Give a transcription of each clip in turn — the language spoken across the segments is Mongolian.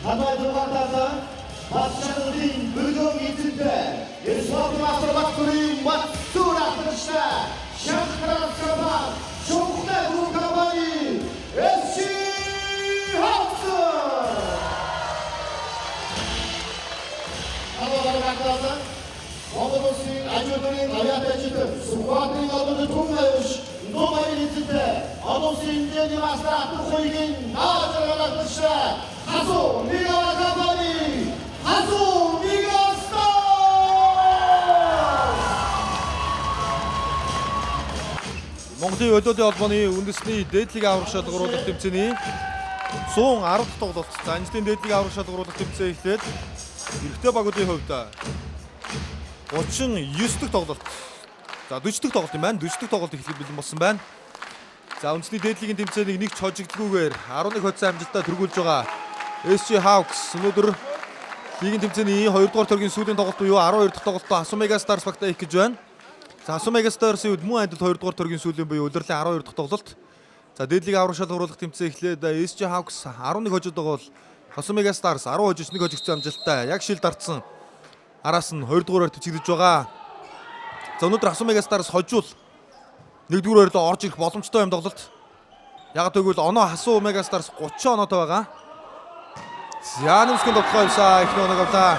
Hanay Duvar'da Başkanı'nın bölüm içinde Esnafı Masterbaktörü Matsur atışta Şankran Kapan Çok da bu kampanyı Eski Hapsın Havaları baktığında Motoros'un acıdığının hayata çıkıp Sukuat'ın adını tutmayış Nomayın içinde Ados'un ince divasına atı koyun Ağacılar atışta Hasu Migala Kampanyı Hasu Migala Монголын Олимпиадын холбооны үндэсний дээдлийг аврах шалгаруулах тэмцээний 110 дахь тоглолт. За анжлын дээдлийг аврах шалгаруулах тэмцээн эхлээд эрэгтэй багуудын хувьд 39 дахь тоглолт. За 40 дахь тоглолт юм байна. 40 дахь тоглолт эхлэх бэлэн болсон байна. За үндэсний дээдлийн тэмцээнийг нэг ч хожигдгүйгээр 11 хоцсон амжилттай тэргүүлж байгаа SC Hawks өнөөдөр лигийн тэмцээний 2 дугаар төргийн сүүлийн тоглолт буюу 12 дахь тоглолтоо Асуу Мега Старс багтаа их гэж байна. За Асуу Мега Старсын үед мөн андил 2 дугаар төргийн сүүлийн буюу удирлын 12 дахь тоглолт. За дээдлийг аврах шалгаруулах тэмцээн эхлээд SC Hawks 11 хожид байгаа бол Асуу Мега Старс 10 хожиж 1 хожигдсан амжилттай яг шил дартсан араас нь 2 дугаараар төвчигдэж байгаа. За өнөөдөр Асуу Мега Старс хожуул 1 дугаараар л орж ирэх боломжтой юм тоглолт. Яг тэгвэл оноо Асуу Мега Старс 30 оноотой байгаа. За нэмсгэн тоглоо явсаа эхний оног авлаа.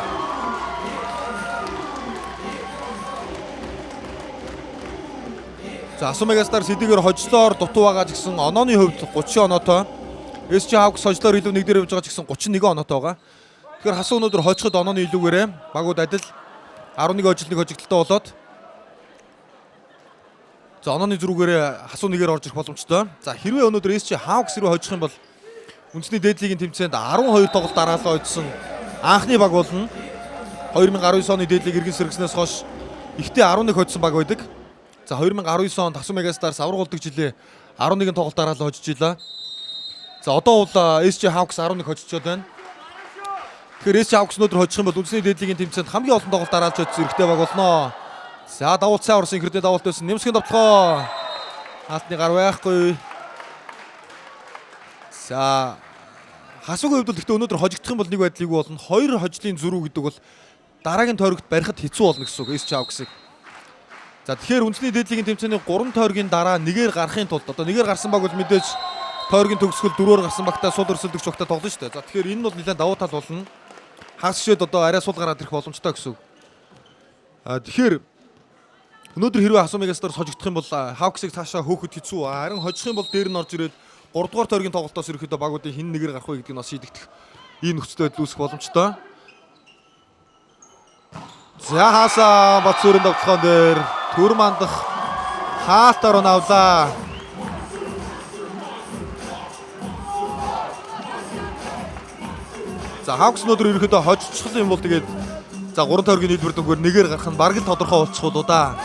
За Асуу Мега Старс эдгээр хожлоор дутуу байгаа ч гэсэн онооны хувьд 30 оноотой. SC Hawks хожлоор илүү нэг дээр явж байгаа ч гэсэн 31 оноотой байгаа. Тэгэхээр Хасуу өнөөдөр хожиход онооны илүүгээрээ багууд адил 11 хожил 1 хожигдолтой болоод за онооны зүрүүгээрээ Хасуу нэгээр орж ирэх боломжтой. За хэрвээ өнөөдөр SC Hawks хэрвээ хожих юм бол үндэсний дээдлигийн тэмцээнд 12 тоглолт дараалал ойдсон анхны баг болно. 2019 оны дээдлийг иргэн сэргснээс хойш ихтэй 11 хожсон баг байдаг. За 2019 онд Асуу Мега Старс аврагуулдаг жилээ 11 тоглолт дараалал хожиж илаа. За одоо бол SC Hawks 11 хожиж байна. Тэгэхээр SC Hawks өнөөдөр хожих юм бол үндэсний дээдлигийн тэмцээнд хамгийн олон тоглолт дараалж очсон эрэгтэй баг болно. За давуулт сайн орсон ихэрдээ давуулт байсан. Нэмсгийн давталгаа. Хаалтны гар байхгүй. За Хасуугийн хувьд бол гэхдээ өнөөдөр хожигдох юм бол нэг байдлыг болно. 2 хожлын зөрүү гэдэг бол дараагийн тойрогт барихад хэцүү болно гэсэн үг SC Hawks-ыг. За тэгэхээр үндэсний дээдлигийн тэмцээний 3 тойргийн дараа нэгээр гарахын тулд одоо нэгээр гарсан баг бол мэдээж тойргийн төгсгөл 4-оор гарсан багтаа сул өрсөлдөгч багтаа тоглоно шүү дээ. За тэгэхээр энэ бол нэлээд давуу тал болно. Хагас шишээд одоо арай сул гараад ирэх боломжтой гэсэн үг. Тэгэхээр өнөөдөр хэрвээ Асуу Мега Старс хожигдох юм бол Hawks-ыг цаашаа хөөхөд хэцүү. Харин хожих юм бол дээр нь орж ирээд 3 дугаар тойргийн тоглолтоос ерөөхдөө багуудын хэн нэгээр гарах вэ гэдгийг бас шийдэгдэх ийм нөхцөл байдал үүсэх боломжтой. За хаасаа Батсүрийн давталгаан дээр төр мандах хаалтаар навлаа. За Hawks өнөөдөр ерөөхдөө хожчих юм бол тэгээд за 3 тойргийн нийлбэр дөнгөөр нэгээр гарах нь бараг л тодорхой болчиход удаа.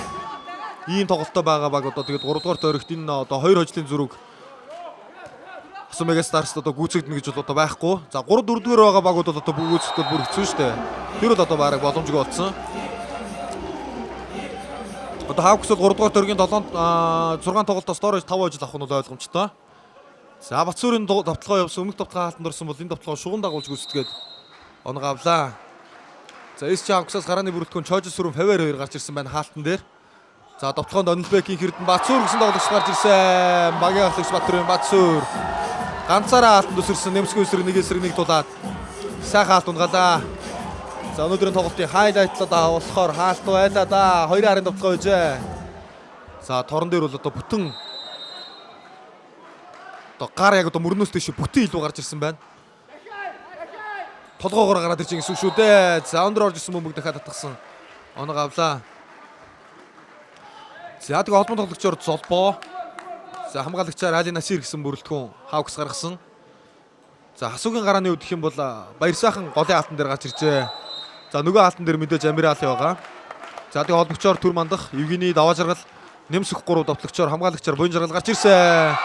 Ийм тоглолттой байгаа баг одоо тэгээд 3 дугаар тойрогт энэ одоо 2 хожлын зүрэг Асуу Мега Старс одоо гүйцэгдэнэ гэж бол одоо байхгүй. За 3 4 дугаар байгаа багууд бол одоо гүйцэтгэл бүр хэцүү шүү дээ. Тэр бол одоо бараг боломжгүй болсон. Одоо Hawks бол 3 дугаар тойргийн 6 тоглолтоос доор 5 хожил авах нь бол ойлгомжтой. За Батсүрийн давталгаа явсан өмнөх давталгаа хаалтанд орсон бол энэ давталгаа шугам дагуулж гүйцэтгээд оног авлаа. За SC Hawks-аас гарааны бүрэлдэхүүн Чожис сүрэн Фавер 2 гарч ирсэн байна хаалтан дээр. За давталгаанд Онлбекийн хэрдэн Батсүр гэсэн тоглогч гарч ирсэн. Багийн ахлагч Батүрийн Батсүр ганцаараа хаалтанд өсөрсөн нэмсгүй эсрэг нэг эсрэг нэг тулаад сайхан хаалт унгалаа. За өнөөдрийн тоглолтын хайлайтлаад болохоор хаалт байлаа да. 2-ын давталгаа байжээ. За торон дээр бол одоо бүтэн одоо гар яг одоо мөрнөөс дэше бүтэн илүү гарч ирсэн байна. Толгоогоор гараад ирж байгаа гэсэн шүү дээ. За өндөр орж ирсэн бөмбөг дахиад татгсан. Оног авлаа. За тэгээ холбоон тоглогчоор Золбоо. За хамгаалагчаар Али Насир гэсэн бүрэлдэхүүн Hawks гаргасан. За Хасуугийн гарааны үед гэх юм бол баяр сайхан голын хаалтан дээр гарч иржээ. За нөгөө хаалтан дээр мэдээж Амирали байгаа. За тэгээ холбогчоор Түр мандах, Евгений даваа жаргал, Нэмсэх 3 давтлагчоор хамгаалагчаар буян жаргал гарч ирсэн.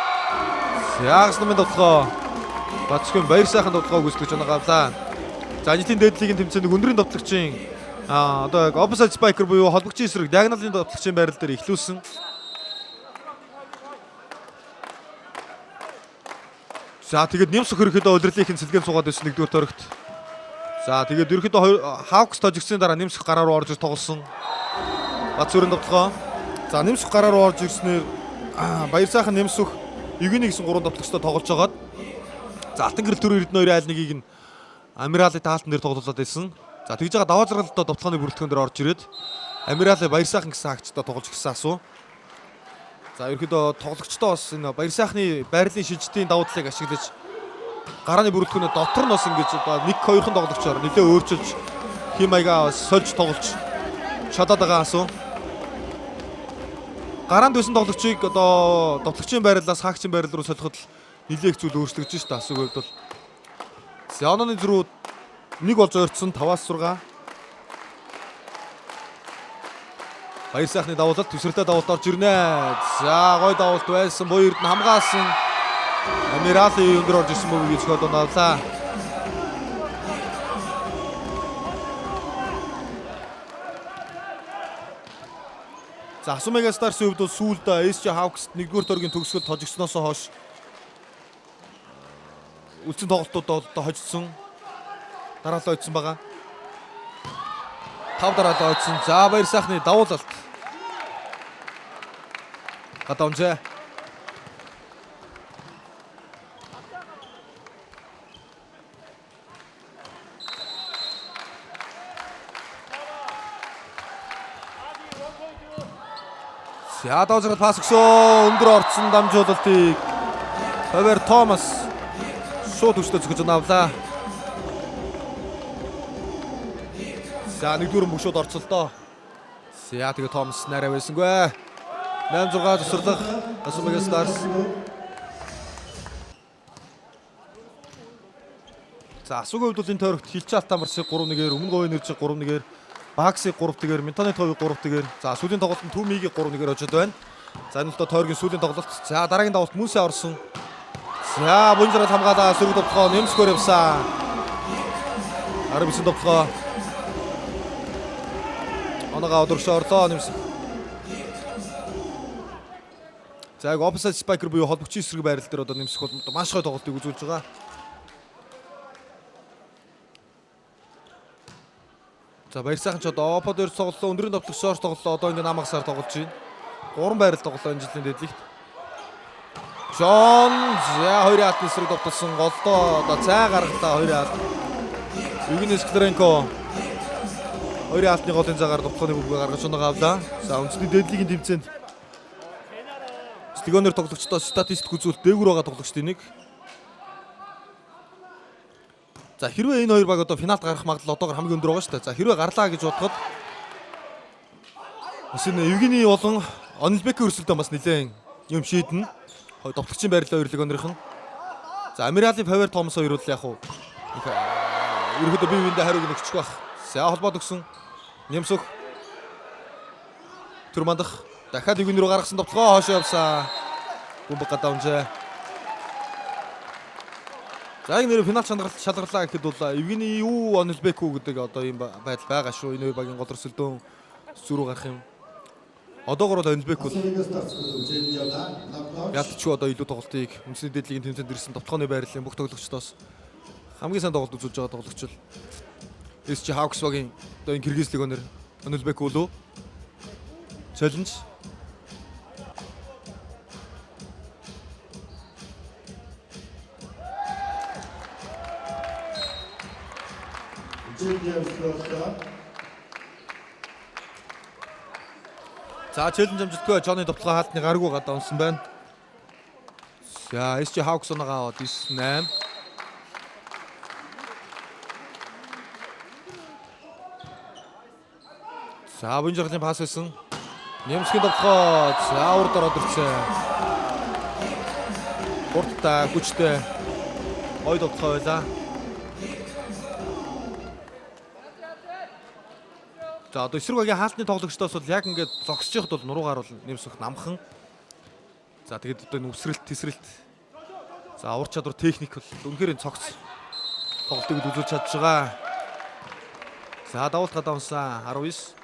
Ягс намын давталгаа. Батцгийн баяр сайхан давталгааг үзүүлж оноо авлаа. За нийтийн дээдлигийн тэмцээний өндрийн давтлагчийн одоо яг opposite spiker буюу холбогчийн эсрэг диагоналын давтлагчийн байрал дээр эхлүүлсэн. За тэгээд Нэмсэх хөрөхөд удирлынхын сэлгэн суугаад байсан 1-р тойрогт За тэгээд ерөөхдөө Hawks тожигсны дараа нэмсэх гараа руу орж ирж тоглосон. Бацүрэн тоглоо. За нэмсэх гараа руу орж ирснээр баяр сайхан нэмсэх Евгений гэсэн 3 тоглогчтой тоглож байгаад за Алтан гэрэл төрөө Эрдэнэ 2 айл нэгийг нь Амирали таалтан дээр тоглуулад байсан. За тэгж байгаа даваа заргалтай довтлооны бүрэлдэхүүн дээр орж ирээд Амирали баяр сайхан гэсэн агчтай тоглож гисэн асуу. За ерөөхдөө тоглогчдоо бас энэ баяр сайхны байрлалын шилжилтийн давуу талыг ашиглаж гарааны бүрэлдэхүүнээ дотор нь бас ингэж одоо 1-2хан тоглогчоор нэлээ өөрчилж хим маягаа сольж тоглож чадаад байгаа асуу. Гараанд байсан тоглогчийг одоо довтлогчийн байрлалаас хаагчийн байрлал руу солиход нэлээ их зүйл өөрчлөгдөж шүү дээ. Асуугийн хувьд бол Зяононы зөрүү нэг болж ойрцсон 5-6. Баяр сайхны давуулалт төвсрэлтэй давуулт орж ирнэ. За гой давуулт байсан. Буй Эрдэнэ хамгаалсан. Амирали өндөр орж ирсэн мөв гэж хол унаалаа. За Асуу Мега Старс-ийн хувьд бол сүүлд SC Hawks 1-р дөргийн төгсгөл тожигсноос хойш үлцэн тоглолтууд одоо хожигдсон. Дараалал ойдсан байгаа. 5 дараалал ойдсан. За баяр сайхны давуулалт. Гадаунжээ. За давзрал пас өгсөн. Өндөр орцсон дамжуулалтыг Ховер Томас шууд өчтө зөвхөж навлаа. За 1-р мөшөд орцолдоо. За тэгээ Томас нарай байсангүй. 8-6 тусарлах Асуу Мега Старс. За Асуугийн хувьд бол энэ тойрогт Хилчаалтаа марсыг 3-1-ээр, өмнө говийн нэржиг 3-1-ээр, Багсыг 3-1-ээр, Ментонит ховыг 3-1-ээр. За сүүлийн тоглолтод Түмигийг 3-1-ээр очоод байна. За энэ л тойргийн сүүлийн тоглолт. За дараагийн давуулт Мүсэ орсон. За Бунжрал хамгаалаа сөрөг тоглоо нэмсгөр явсан. 19 тоглоо. Оногаа өдөршөө орлоо нэмсэг. За яг опposite spiker буюу холбогчийн эсрэг байрал дээр одоо нэмсэх бол маш гой тоглолтыг үзүүлж байгаа. За баяр сайхан ч одоо опо дээр тоглолоо, өндрийн тоглох шорт тоглолоо, одоо ингэ намагсаар тоглож байна. 3 байрал тоглолоо энэ жилийн дэдлэгт. Жон за 2 хаалтны эсрэг тоглосон голдоо одоо цай гаргалаа 2 хаалт. Евгений Скляренко 2 хаалтны голын цагаар тоглооны бүгд гаргаж оноо авлаа. За үндэсний дэдлигийн тэмцээнд Стегонер тоглогчдоо статистик үзүүлэлт дээгүүр байгаа тоглогчдын нэг. За хэрвээ энэ хоёр баг одоо финалд гарах магадлал одоогор хамгийн өндөр байгаа шүү дээ. За хэрвээ гарлаа гэж бодоход бас энэ Евгений болон Онилбекийн өрсөлдөөн бас нэлээд юм шийднэ. Тоглогчийн байрлал хоёрлог өнөрийнх нь. За Амирали Фавер Томас хоёр бол яг уу ерөөдөө бие биендээ хариуг нэгчих байх. За холбоод өгсөн. Нямсөх. Түрмандах дахиад Евгений рүү гаргасан тоглоо хоошоо явсан. Бомб гадаунжээ. За энэ нэр финал шалгарлаа гэхэд бол Евгений юу Онилбек үү гэдэг одоо юм байдал байгаа шүү. Энэ хоёр багийн гол өрсөлдөөн зүрүү гарах юм. Одоогор бол Онилбек бол ялтчгүй одоо илүү тоглолтыг үндэсний дэдлигийн тэмцээнд ирсэн тоглооны байрлалын бүх тоглогчдоос хамгийн сайн тоглолт үзүүлж байгаа тоглогч л SC Hawks багийн одоо энэ Киргиз лигонэр Онилбек үлөө челленж. За челленж амжилтгүй Жоны довтлогоо хаалтны гаргүй гадаа унсан байна. За SC Hawks оногаа 9-8. За Бунжралын пас байсан. Нэмсгийн довтлогоо за урд ороод ирсэн. Хурдтай хүчтэй ой довтлогоо байлаа. За одоо эсрэг багийн хаалтны тоглогчдоос бол яг ингээд зогсож яхад бол нуруугаар бол нэмсэх намхан. За тэгээд одоо энэ үсрэлт, тесрэлт. За ур чадвар техник бол үнэхээр энэ цогц тоглолтыг үзүүлж чадж байгаа. За давуулт гадаа унсан 19.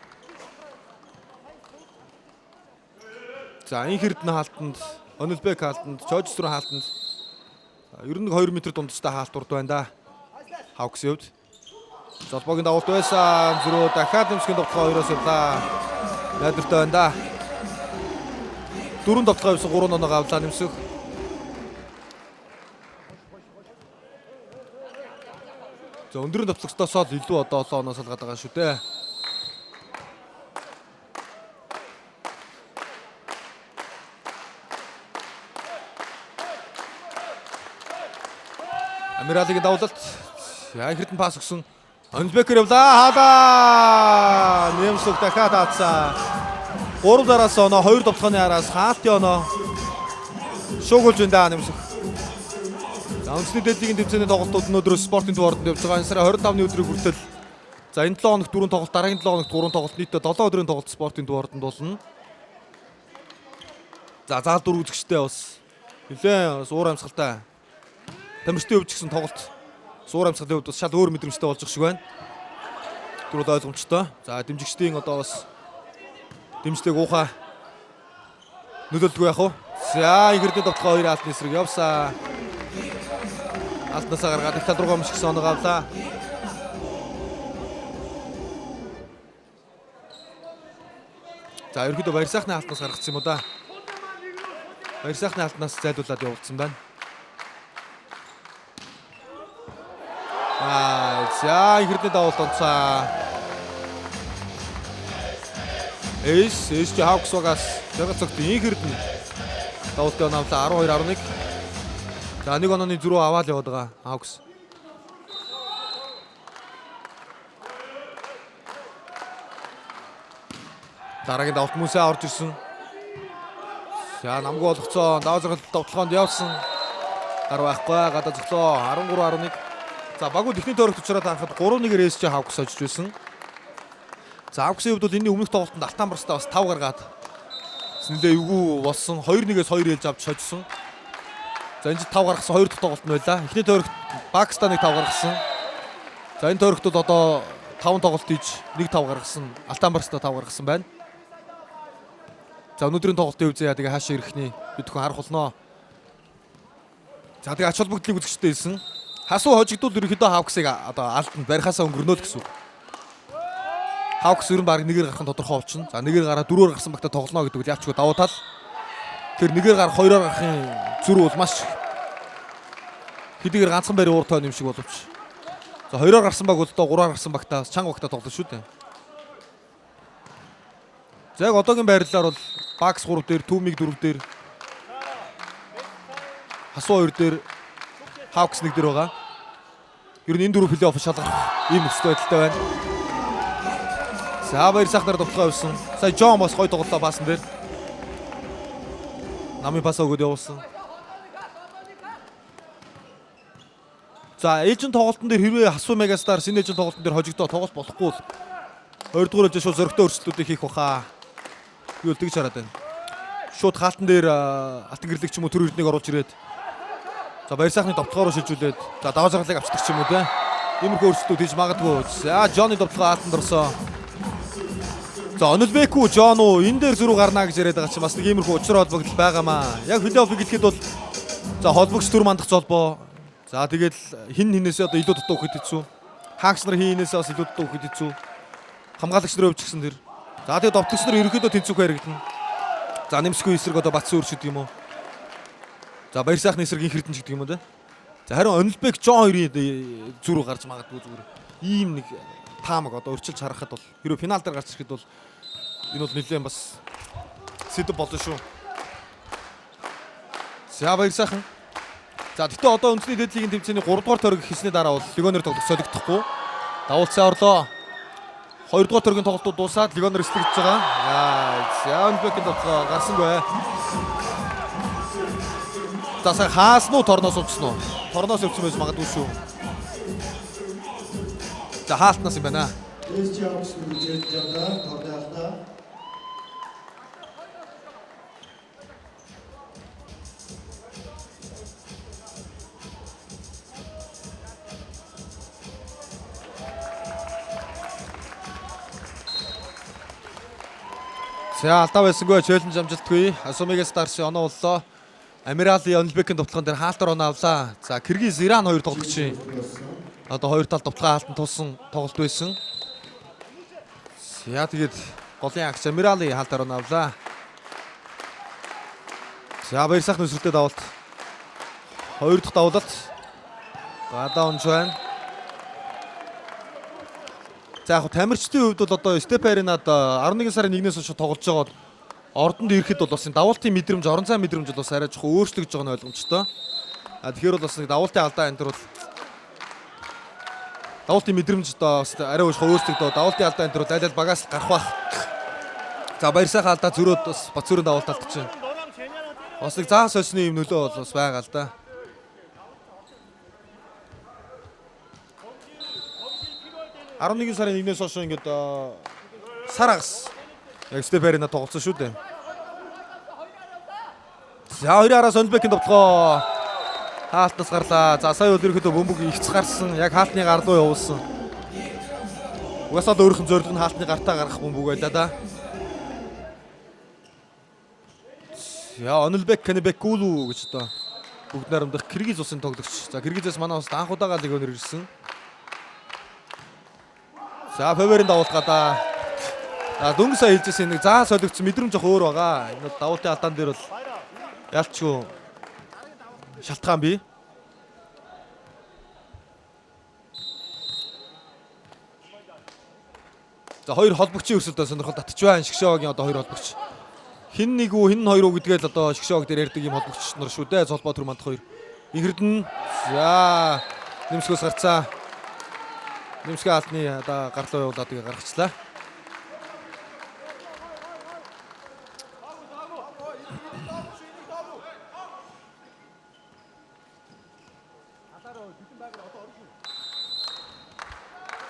За энэ Эрдэнэ хаалтанд, Онилбек хаалтанд, Жожсруу хаалтанд ер нь 2 м дундчтай хаалт урд байна да. Hawks-ийн хувьд. Золбоогийн дагуулт байсан. Зөрөө дахиад нэмсгийн тоглоо 2-оос явлаа. Найдвартай байна да. 4 тоглоо явсан 3 оноо авлаа нэмсэг. За өндөрийн товтлогчдоосоо л илүү одоо 7 оноос л гадаг шүү дээ. Амиралийн давуулалт яг хэрдэн пас өгсөн. Онлбекер явлаа. Хаалаа. Нэмсэг дахиад хаацсан. 3 дараас оноо 2 тоглооны араас хаалтын оноо шуугуулж байна нэмсэг. За өнцний дэдлигийн тэмцээний тоглолтууд өнөөдөр спортын дуурайнд явж байгаа. Энэ сарын 25-ны өдрийг хүртэл за энэ 7 хоногт 4 тоглолт, дараагийн 7 хоногт 3 тоглолт, нийтдээ 7 өдрийн тоглолт спортын дуурайнд болно. За заал дүр үзэгчтэй бас нэлээд уур амьсгалтай. Тамирчдын хувьд ч гэсэн тоглолт суур амьсгалын хувьд бас шал өөр мэдрэмжтэй болж байгаа шиг байна. Тэр бол ойлгомжтой. За дэмжигчдийн одоо бас дэмжлэг уухаа нөлөөлдөггүй яах вэ? За игэрдийн тоглоо 2 алтны эсрэг явсаа. Алтнасаа гаргаад их тал руугаа мөшгсөн оноо авлаа. За ерөөдөө баяр сайхны алтнаас гаргацсан юм уу да? Баяр сайхны алтнаас зайлуулад явуулсан байна. За игэрдийн давуулт онцаа. SC Hawks-аас яг цагт игэрдэн давуултыг авлаа 12-11. За нэг онооны зөрүү аваад яваад байгаа Hawks. Дараагийн давуулт мөсөө орж ирсэн. За намгүй болгоцоо даваа зэрэг тоглоонд явсан. Гар байхгүй гадаа зөглөө 13-11. За багуу техник тойрогт учраад харахад 3-1-ээр SC Hawks очиж байсан. За Hawks-ийн хувьд бол энэний өмнөх тоглолтод Алтан Барстаа бас 5 гаргаад нэлээ эвгүй болсон. 2-1-ээс 2 ээлж авч шожсон. За энэ 5 гаргасан 2 дахь тоглолт нь байлаа. Эхний тойрогт Пакистаныг 5 гаргасан. За энэ тойрогт бол одоо 5 тоглолт хийж 1-5 гаргасан. Алтан Барстаа 5 гаргасан байна. За өнөөдрийн тоглолтын үе заяа тэгээ хаашаа ирэхний бид хүн харах болно. За тэгээ ач холбогдлыг үзэгчтэй хэлсэн. Хасуу хожигдвол ерөнхийдөө Hawks-ыг одоо алданд барихаасаа өнгөрнөө л гэсэн үг. Hawks ер нь баг нэгээр гарах нь тодорхой болчихно. За нэгээр гараа дөрөөр гарсан багтаа тоглоно гэдэг үл явчгүй давуу тал. Тэр нэгээр гарах хоёроор гарахын зүрх бол маш хэдийгээр ганцхан барь ууртай юм шиг боловч. За хоёроор гарсан баг бол одоо гураар гарсан багтаа чанга багтаа тоглоно шүү дээ. За яг одоогийн байрлалаар бол Bucks 3 дээр, Tumi 4 дээр, Хасуу 2 дээр, Hawks 1 дээр байгаа. Ер нь энэ дөрөв плей-офф шалгах ийм нөхцөл байдалтай байна. За баяр сайхнаар тоглоо явсан. Сая Джон бас гоё тоглолоо баасан дээр. Намын пас өгөөд явуулсан. За ээлжин тоглолтын дээр хэрвээ Хасуу Мегастар шинэ ээлжин тоглолтын дээр хожигдоо тоглолт болохгүй л 2 дугаар ээлжид шууд зөрөгтэй өөрчлөлтүүдийг хийх баха. Юу л тэгж хараад байна. Шууд хаалтан дээр алтан гэрлэг ч юм уу төр эрднийг оруулж ирээд. За баяр сайхны довтлогоор шилжүүлээд за даваа заргалыг авчдаг ч юм уу те. Иймэрхүү өөрчлөлтүүд хийж магадгүй. За Джонни довтлогоо хаалтанд орсон. За Онлбеку Джон уу энэ дээр зөрүү гарна гэж яриад байгаа чинь бас нэг иймэрхүү учир холбогдол байгаамаа. Яг плей-оффыг хэлэхэд бол за холбогч төр мандах золбоо. За тэгэл хин хинээсээ одоо илүү дутуу өгөхөд хэцүү. Хаагч нар хинээсээ бас илүү дутуу өгөхөд хэцүү. Хамгаалагч нар өвчгсөн тэр. За тэгээ довтлогч нар ерөнхийдөө тэнцвэх харагдана. За нэмсгүй эсрэг одоо Батсан өрш гэдэг юм уу? За баяр сайхны эсрэг инх эрдэнэ гэдэг юм уу те? За харин Онлбек Жон хоёрын зүрх гарч магадгүй зүгээр. Ийм нэг таамаг одоо өрчилж харахад бол хэрэв финал дээр гарч ирэхэд бол энэ бол нэлээд бас сэдв болно шүү. За баяр сайхан. За тэгтээ одоо үндэсний дэдлигийн тэмцээний 3 дугаар тойрог хийсний дараа бол легионер тоглох солигдохгүй. Давуулцаа орлоо. 2 дугаар тойргийн тоглолтууд дуусаад легионер эслэгдэж байгаа. За Онлбекийн тоглоо гарсангүй. За сая хаас нь торноос өвчсөн үү? Торноос өвчсөн байж магадгүй шүү. За хаалтнаас юм байна. За алдаа байсангүй челленж амжилтгүй. Асумигийн старш оноо боллоо. Амирали Онлбекийн тоглоом дээр хаалтар оноо авлаа. За Киргиз Иран хоёр тоглогчийн одоо хоёр талд довтлогоо хаалтан тулсан тоглолт байсан. За тэгээд голын агч Амирали хаалтаар нь авлаа. За баяр сайхан өсрөлтөд давалт. Хоёр дахь давлалт. Гадаа унж байна. За яг тамирчдын хувьд бол одоо Степ Аренад 11 сарын 1-ээс хойш тоглож байгаад ордонд ирэхэд бол бас энэ давуултын мэдрэмж, орон зайн мэдрэмж бол бас арай жоохон өөрчлөгдөж байгаа нь ойлгомжтой. Тэгэхээр бол бас нэг давуултын алдаа энэ төр бол давуултын мэдрэмж одоо бас арай өөрчлөгдөө өөрчлөгдөө. Давуултын алдаа энэ төр бол аль аль багаас гарах бах. За баяр сайхан алдаа зөрөөд бас Бацүрэн давуулт алдчихжээ. Бас нэг заа сольсны юм нөлөө бол бас байгаа л да. Арван сарын 1-ээс хойш ингээд сар агас яг Степ Аренад тоглосон шүү дээ. За хоёрын араас Онлбекийн довтлогоо хаалтнаас гарлаа. За сая өдрөхдөө бөмбөг ихц гарсан. Яг хаалтны гар руу явуулсан. Угасаал өөрийнх нь зорилго нь хаалтны гартаа гаргах бөмбөг байлаа да. За Онлбек Канебекулу гэж одоо бүгд найрамдах Киргиз улсын тоглогч. За Киргизээс манай улсад анх удаага лигоноор ирсэн. За Фаверын давуулт гадаа. За дөнгө сая хэлжсэн нэг заа солигдсон мэдрэмж жоох өөр байгаа. Энэ давуултын алдаан дээр бол ялчгүй шалтгаан бий. За хоёр холбогчийн өрсөлдөө сонирхол татж байна. Шгшөөгийн одоо хоёр холбогч. Хин нэг үү, хин хоёр үү гэдгээл одоо Шгшөөг дээр ярьдаг юм холбогч нар шүү дээ. Цолбоотөр мандах хоёр. Игэрдэн. За нэмсгөөс гарцаа. Нэмсгээ алдны одоо гарлуу явуулаад тэгээ гаргачлаа.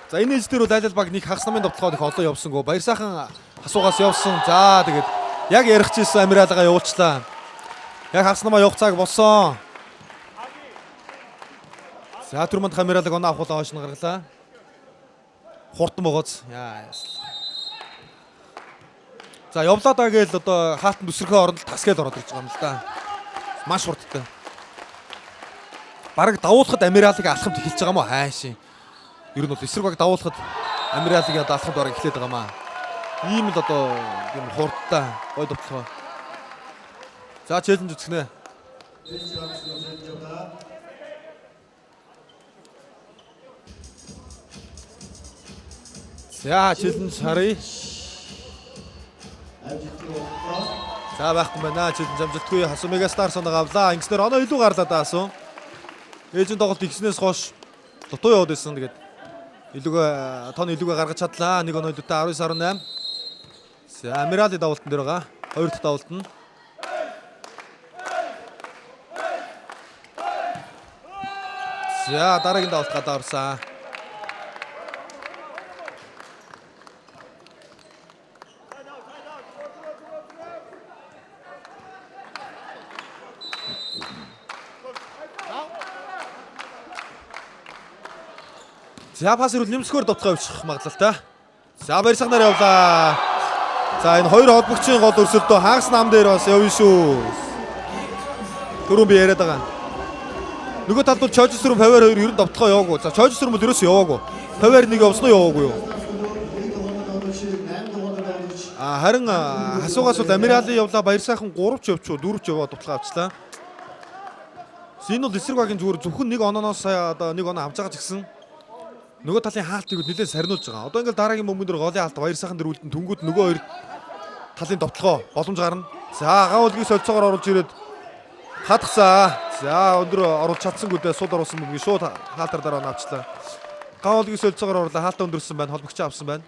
За энэ ээлж дээр бол аль аль баг нэг хагас намын довтлогоо их олон явсангүй. Баяр сайхан асуугаас явсан. За тэгээд яг ярих чийсэн Амиралгаа явуулчлаа. Яг хагас намаа явах цаг болсон. За түрмэнд Амиралыг оноо авахулаа хойш нь гаргалаа. Хурдан богоц. Яа. За явлаа даа гээл одоо хаалтан төсрөхөө оронд тасгээл ороод ирж байгаа юм л да. Маш хурдтай. Бараг давуулахад Амиралыг алхамд эхэлж байгаа мó хайшин. Ер нь бол эсрэг баг давуулахад Амиралыг одоо алхамд ороо эхлээд байгаа маа. Ийм л одоо юм хурдтай гой довтлогоо. За челленж үзгнэ. За челленж харъя. За байхгүй байна. Челленж амжилтгүй Хасу Мегастар соног авлаа. Ингэснээр оноо илүү гарлаа да Хасу. Ээлжийн тоглолт ихснээс хойш дутуу яваад байсан. Тэгээд илүүгээ тон илүүгээ гаргаж чадлаа. Нэг оноо илүүтэй 19-18. За Амирали давуултан дээр байгаа. Хоёр дахь давуулт нь. За дараагийн давуулт гадаа орсон. За пас ирүүл нэмсгөр довтлогоо авчих магадлалтай. За баяр сайхнаар явлаа. За энэ хоёр холбогчийн гол өрсөлдөө хагас нам дээр бас явна шүү. Түрүүн би яриад байгаа. Нөгөө талд бол Чожсрум Фавер хоёр ер нь довтлогоо яваагүй. За Чожсрум бол ерөөсөө яваагүй. Фавер нэг явсан уу яваагүй юу? Харин хасуугаас бол Амирали явлаа. Баяр сайхан 3 ч явчихв, 4 ч яваа довтлогоо авчлаа. Энэ бол эсрэг багийн зүгээр зөвхөн нэг онооноос сая одоо нэг оноо авч байгаа ч гэсэн нөгөө талын хаалтыг нэлээд сарниулж байгаа. Одоо ингээл дараагийн бөмбөг дээр голын хаалт баяр сайхан дээр үлдэн түнгүүд нөгөө хоёр талын довтлогоо боломж гарна. За гавлгийн солилцоогоор оруулж ирээд хатгсаа. За өндөр оруулж чадсангүй дээ сууд оруулсан бөмбөгийг шууд хаалтар дараа нь авчлаа. Гавлгийн солилцоогоор оруулаа хаалтаа өндөрсөн байна. Холбогч авсан байна.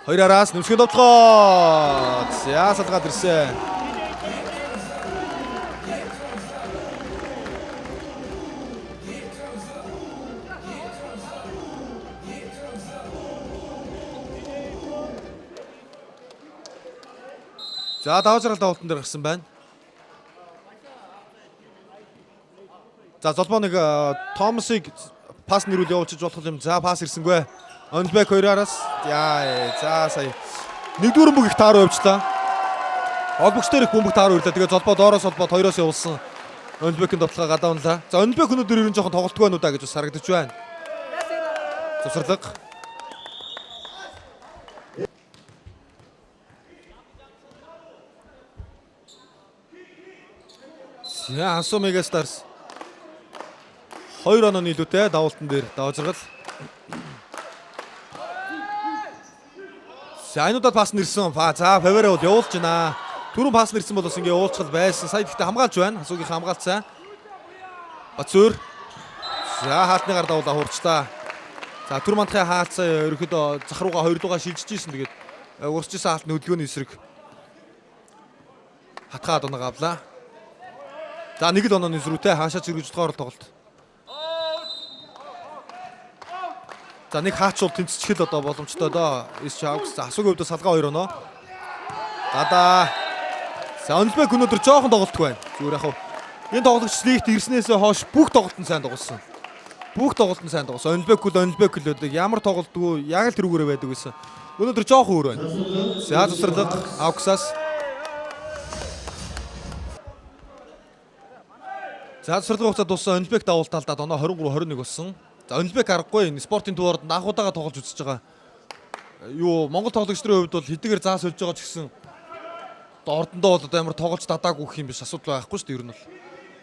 Хоёр араас нэмсгэн довтлогоо. За салгаад ирсэн. За даваа жаргал давуултан дээр гарсан байна. За золбоо нэг Томасыг пас нэрүүл явуулчих болох юм. За пас ирсэнгүй. Онбек 2-араас за сая нэгдүгээр бөмбөг их тааруу явуулчлаа. Олбогч дээр их бөмбөг тааруу ирлээ. Тэгээ золбоо доороос холбоод 2-оос явуулсан. Онбекийн тоглолтоо гадаанлаа. За Онбек өнөөдөр ер нь жоохон тоглолтгүй байна уу да гэж бас харагдаж байна. Завсарлага. За Ансуу Мегастарс 2 онооны илүүтэй давуултан дээр давжиргал. За энүүдад пас нэрсэн. За Фаверо бол явуулж байна. Түрүүн пас нэрсэн бол бас ингээ явуулчихал байсан. Сая гэхдээ хамгаалж байна. Асуугийн хамгаалцсан. Бацуур. За хаалтныгаар давуулаа хуурчлаа. За түр мандахын хаалцаа ерөөхдөө зах руугаа 2 дугаар шилжиж ийсэн. Тэгээд урсчихсан хаалтны хөдөлгөөний эсрэг хатгаад оноо авлаа. За нэг л онооны зөрүүтэй хаашаа зэрэгж дугаар тоглолт. За нэг хаачул тэнцчихэл одоо боломжтой доо. SC Hawks асуугийн хувьд салгаа 2 оноо. Гадаа. За Онбек өнөөдөр жоохон тоглолтгүй байна. Зүгээр яг энэ тоглогч лигт ирснээс хойш бүх тоглолт нь сайн тоглосон. Бүх тоглолт нь сайн тоглосон. Онбек л өдөг ямар тоглолтгүй яг л тэрүүгээрээ байдаг гэсэн. Өнөөдөр жоохон өөр байна. За завсарлага Hawks-аас. За завсарлага хугацаа дууссан. Онбек давуулт алдаад оноо 23-21 болсон. За Онбек аргагүй энэ спортын төвөөрөнд анхудаага тоглож үзэж байгаа. Юу Монгол тоглогч нарын хувьд бол хэдийгээр заа сольж байгаа ч гэсэн ордондоо бол одоо ямар тоглож дадаагүй гэх юм биш асуудал байхгүй шүү дээ ер нь бол.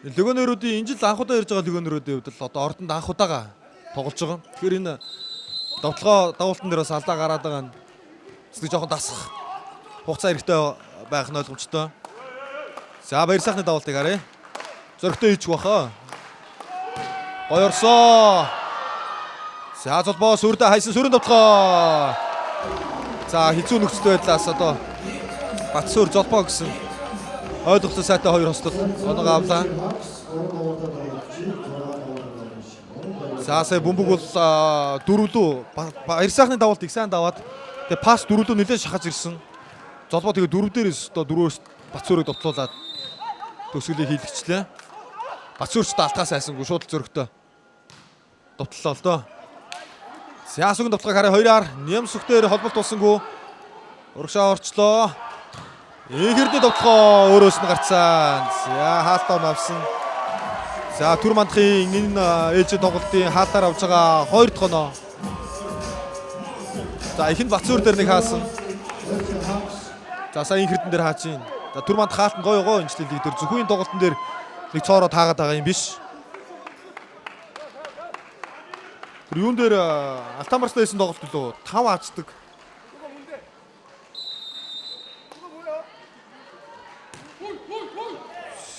Легионеруудын энэ жил анхудаа ирж байгаа легионеруудын хувьд л одоо ордонд анхудаага тоглож байгаа. Тэгэхээр энэ давуултан дээр бас алдаа гараад байгаа нь зөв жоохон дасах хугацаа хэрэгтэй байх нь ойлгомжтой. За баяр сайхны давуултыг харъя. Зөрөгтэй хийчих баха. Гоё орсоо. За золбоо сүрдэ хайсан сүрэн довтлоо. За хизүү нөхцөл байдлаас одоо Батсуур золбоо гэсэн ойлголцоо сайтай 2 хослол оноо авлаа. За сая бөмбөг бол дөрвөлөө баяр сайхны давуулт их сайн даваад тэгээ пас дөрвөлөө нэлээд шахаж ирсэн. Золбоо тэгээ дөрөв дээрээс одоо дөрвөөс Батсуурыг довтлуулаад төсгөлийг хийлгэчлээ. Батсуурч даалтаас айсангүй шууд зөрөгтэй довтлоо л доо. Сяасугийн довтлогыг хараа 2-аар Нямсүхтээр холболт болсонгүй. Урагшаа орчлоо. Игэрдээ довтлогоо өөрөөс нь гарцсан. За хаалтаа авсан. За түр мандахын энэ ээлжид тоглолтын хаалтаар авж байгаа 2 дахь оноо. За ихэнд Батсуур дээр нэг хаасан. За сая Игэрдэн дээр хаач ийн. За түр мандах хаалт нь гоё энэ жилийн дээр зөвхөн тоглолтын дээр нэг цоороо таагаад байгаа юм биш. Тэр юун дээр Алтамарстай хийсэн тоглолт лөө 5 аачдаг.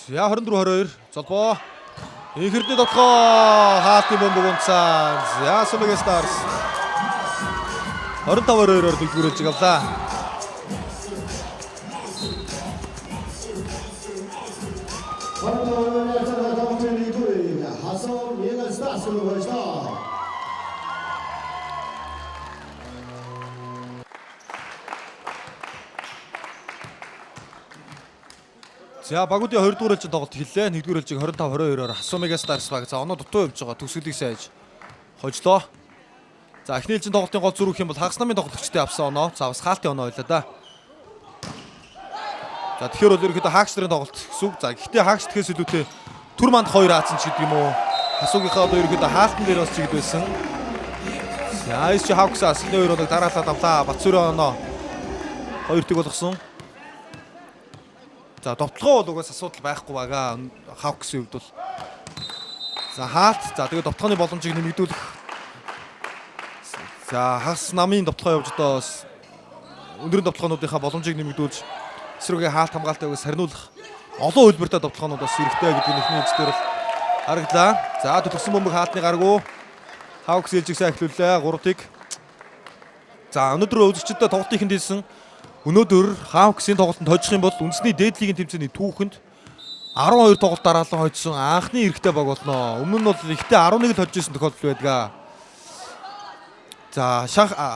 Я 24-22 золбоо. Игэрдээ довтлоо хаалтын бөмбөг унцсан. За Сумигийн Stars 25-22-оор дэлгүүрүүлж авлаа. За багуудын 2 дугаар ээлжид тоглолт эхэллээ. 1-р ээлжийг 25-22-оор Сумигийн Stars баг за оноо дутуу явж байгаа. Төгсгөлийг сайж хожлоо. За эхний ээлжийн тоглолтын гол зүрх юм бол хагас намын тоглогчтой авсан оноо. За бас хаалтын оноо байлаа да. За тэгэхээр бол ерөөхдөө хаагч нарын тоглолт гэсэн үг. За гэхдээ хаагч тэхээс илүүтэй түр манд 2 аацсан ч гэдэг юм уу. Хасуугийнхаа одоо ерөөхдөө хаалтан дээр бас чигд байсан. За SC Hawks-аас 2 оног дараалаад авлаа. Батсуурын оноо 2 тэг болгосон. За довтлогоо бол угаас асуудал байхгүй байгаа. Hawks-ийн хувьд бол за хаалт. За тэгээд довтлооны боломжийг нэмэгдүүлэх. За хагас намын довтлогоо явж одоо өндрийн довтлоонуудынхаа боломжийг нэмэгдүүлж эсрүүгээ хаалт хамгаалтайг сарниулах олон хөлбөртэй довтлоонууд бас хэрэгтэй гэдэг нэхний эзээр бол хараглаа. За төгсөн бөмбөг хаалтны гаргуу. Hawks ээлжийг сайн эхлүүллээ. 3-ыг. За өнөөдөр үзэгчдэд тоглолтын ихэнд хэлсэн. Өнөөдөр Hawks-ийн тоглолтод хожих юм бол үндэсний дээд лигийн тэмцээний түүхэнд 12 тоглолт дараалан хожсон анхны эрэгтэй баг болно. Өмнө нь бол ихтэй 11 л хожиж исэн тохиолдол байдаг. За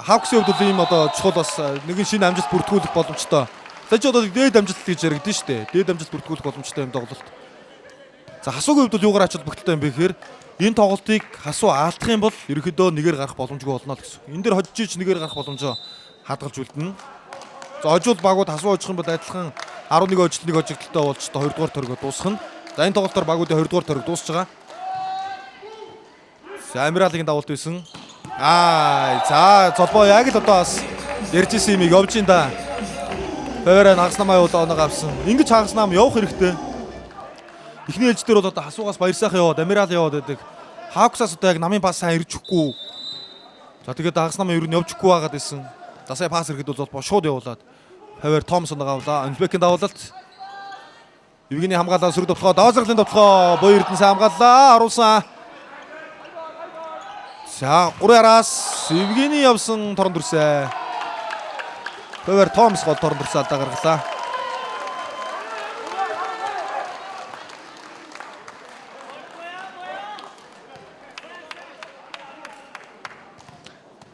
Hawks-ийн хувьд бол ийм одоо чухал бас нэгэн шинэ амжилт бүртгүүлэх боломжтой. За ч одоо дээд амжилт гэж яригдэн шүү дээ. Дээд амжилт бүртгүүлэх боломжтой юм тоглолт. За хасуугийн хувьд бол юугаар ач холбогдолтой юм бэ гэхээр энэ тоглолтыг хасуу алдах юм бол ерөөхдөө нэгээр гарах боломжгүй болно л гэсэн. Энэ дээр хожиж ич нэгээр гарах боломжоо хадгалж үлдэнэ. За хожууд багууд хасуу хожих юм бол адилхан 11 хожил 1 хожигдолтой болж та 2 дугаар төргөө дуусгах нь. За энэ тоглолтоор багуудын 2 дугаар төрөг дуусж байгаа. За Амиралын давалт байсан. За золбоо яг л одоо бас ярьж исэн юмыг явж ин да. Фэвэр хагас намаа явуулаа оноо авсан. Ингэж хагас нам явах хэрэгтэй. Эхний ээлждэр бол одоо хасуугаас баяр сайхан яваад Амирал яваад байдаг. Хауксаас одоо яг намын пас сайн ирж өгөхгүй. За тэгээд хагас намаа ер нь явж өгөхгүй байгаад байсан. За сая пас ирэхэд бол золбоо шууд явуулаад Фэвэр Томсон авлаа. Анжбекийн давалт. Евгений хамгаалаа сөрөг товтлогоо даазралын товтлогоо Боё Эрдэнэ сайн хамгааллаа. Харуулсан. За 3-араас Евгений явсан торон дүрсээ. Фэвэр Томс гол торон дүрсээ алдаа гаргалаа.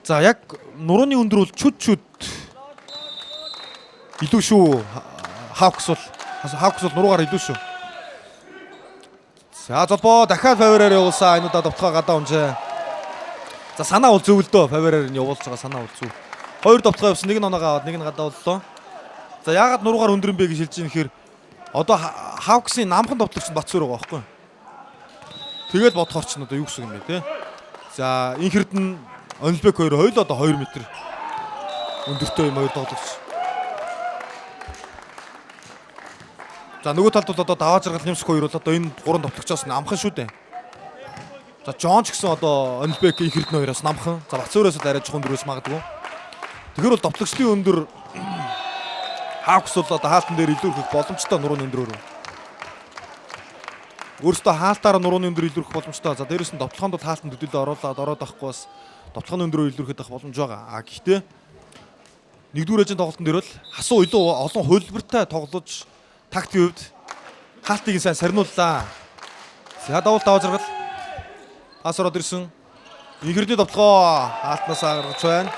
За яг нурууны өндөр бол чүд илүү шүү. Хаукс бол нуруугаар илүү шүү. За золбоо дахиад Фэвэрээр явуулсан. Энэ удаа товтлогоо гадаа унжээ. За санаа бол зөв л дөө. Фэвэрээр нь явуулж байгаа санаа бол зөв. 2 товтлогоо явсан, нэг нь оноогоо аваад, нэг нь гадаа боллоо. За яагаад нуруугаар өндөр юм бэ гэж хэлж ийм гэхээр одоо Хауксын намхан товтлогч нь Батцуур байгаа байхгүй. Тэгээд бодохоор ч одоо юу гэсэн юм бэ те. За энэ хэрд нь Онлбек хоёр хоёул одоо 2 м өндөртэй юм хоёр тоглогч. За нөгөө талд бол одоо даваа жаргал нэмсэх хоёр бол одоо энэ 3 товтлогчоос намхан шүү дээ. За Жон ч гэсэн одоо Онлбек их хэрдэн хоёроос намхан. За Батцуураас л арай жоохон дөрөөс магадгүй. Тэгэхээр бол товтлогчдын өндөр Хаукс бол одоо хаалтан дээр илүү их боломжтой нурууны өндөрөөр. Өөрөөсөө хаалтаараа нурууны өндөр илүүрэх боломжтой. За дээрээс нь товтлогоонд бол хаалтан төдөлөө ороод авахгүй бас товтлогооны өндөрөөр илүүрхэд авах боломж байгаа. Гэхдээ нэгдүгээр ээжийн тоглолтын дээр бол хасуу илүү олон хөлбөртэй тоглож тактикийн хувьд хаалтыг сайн сарниуллаа. За давалт даваа жаргал пас ороод ирсэн. Инхэрдний товтлогоо хаалтнаас гаргаж байна.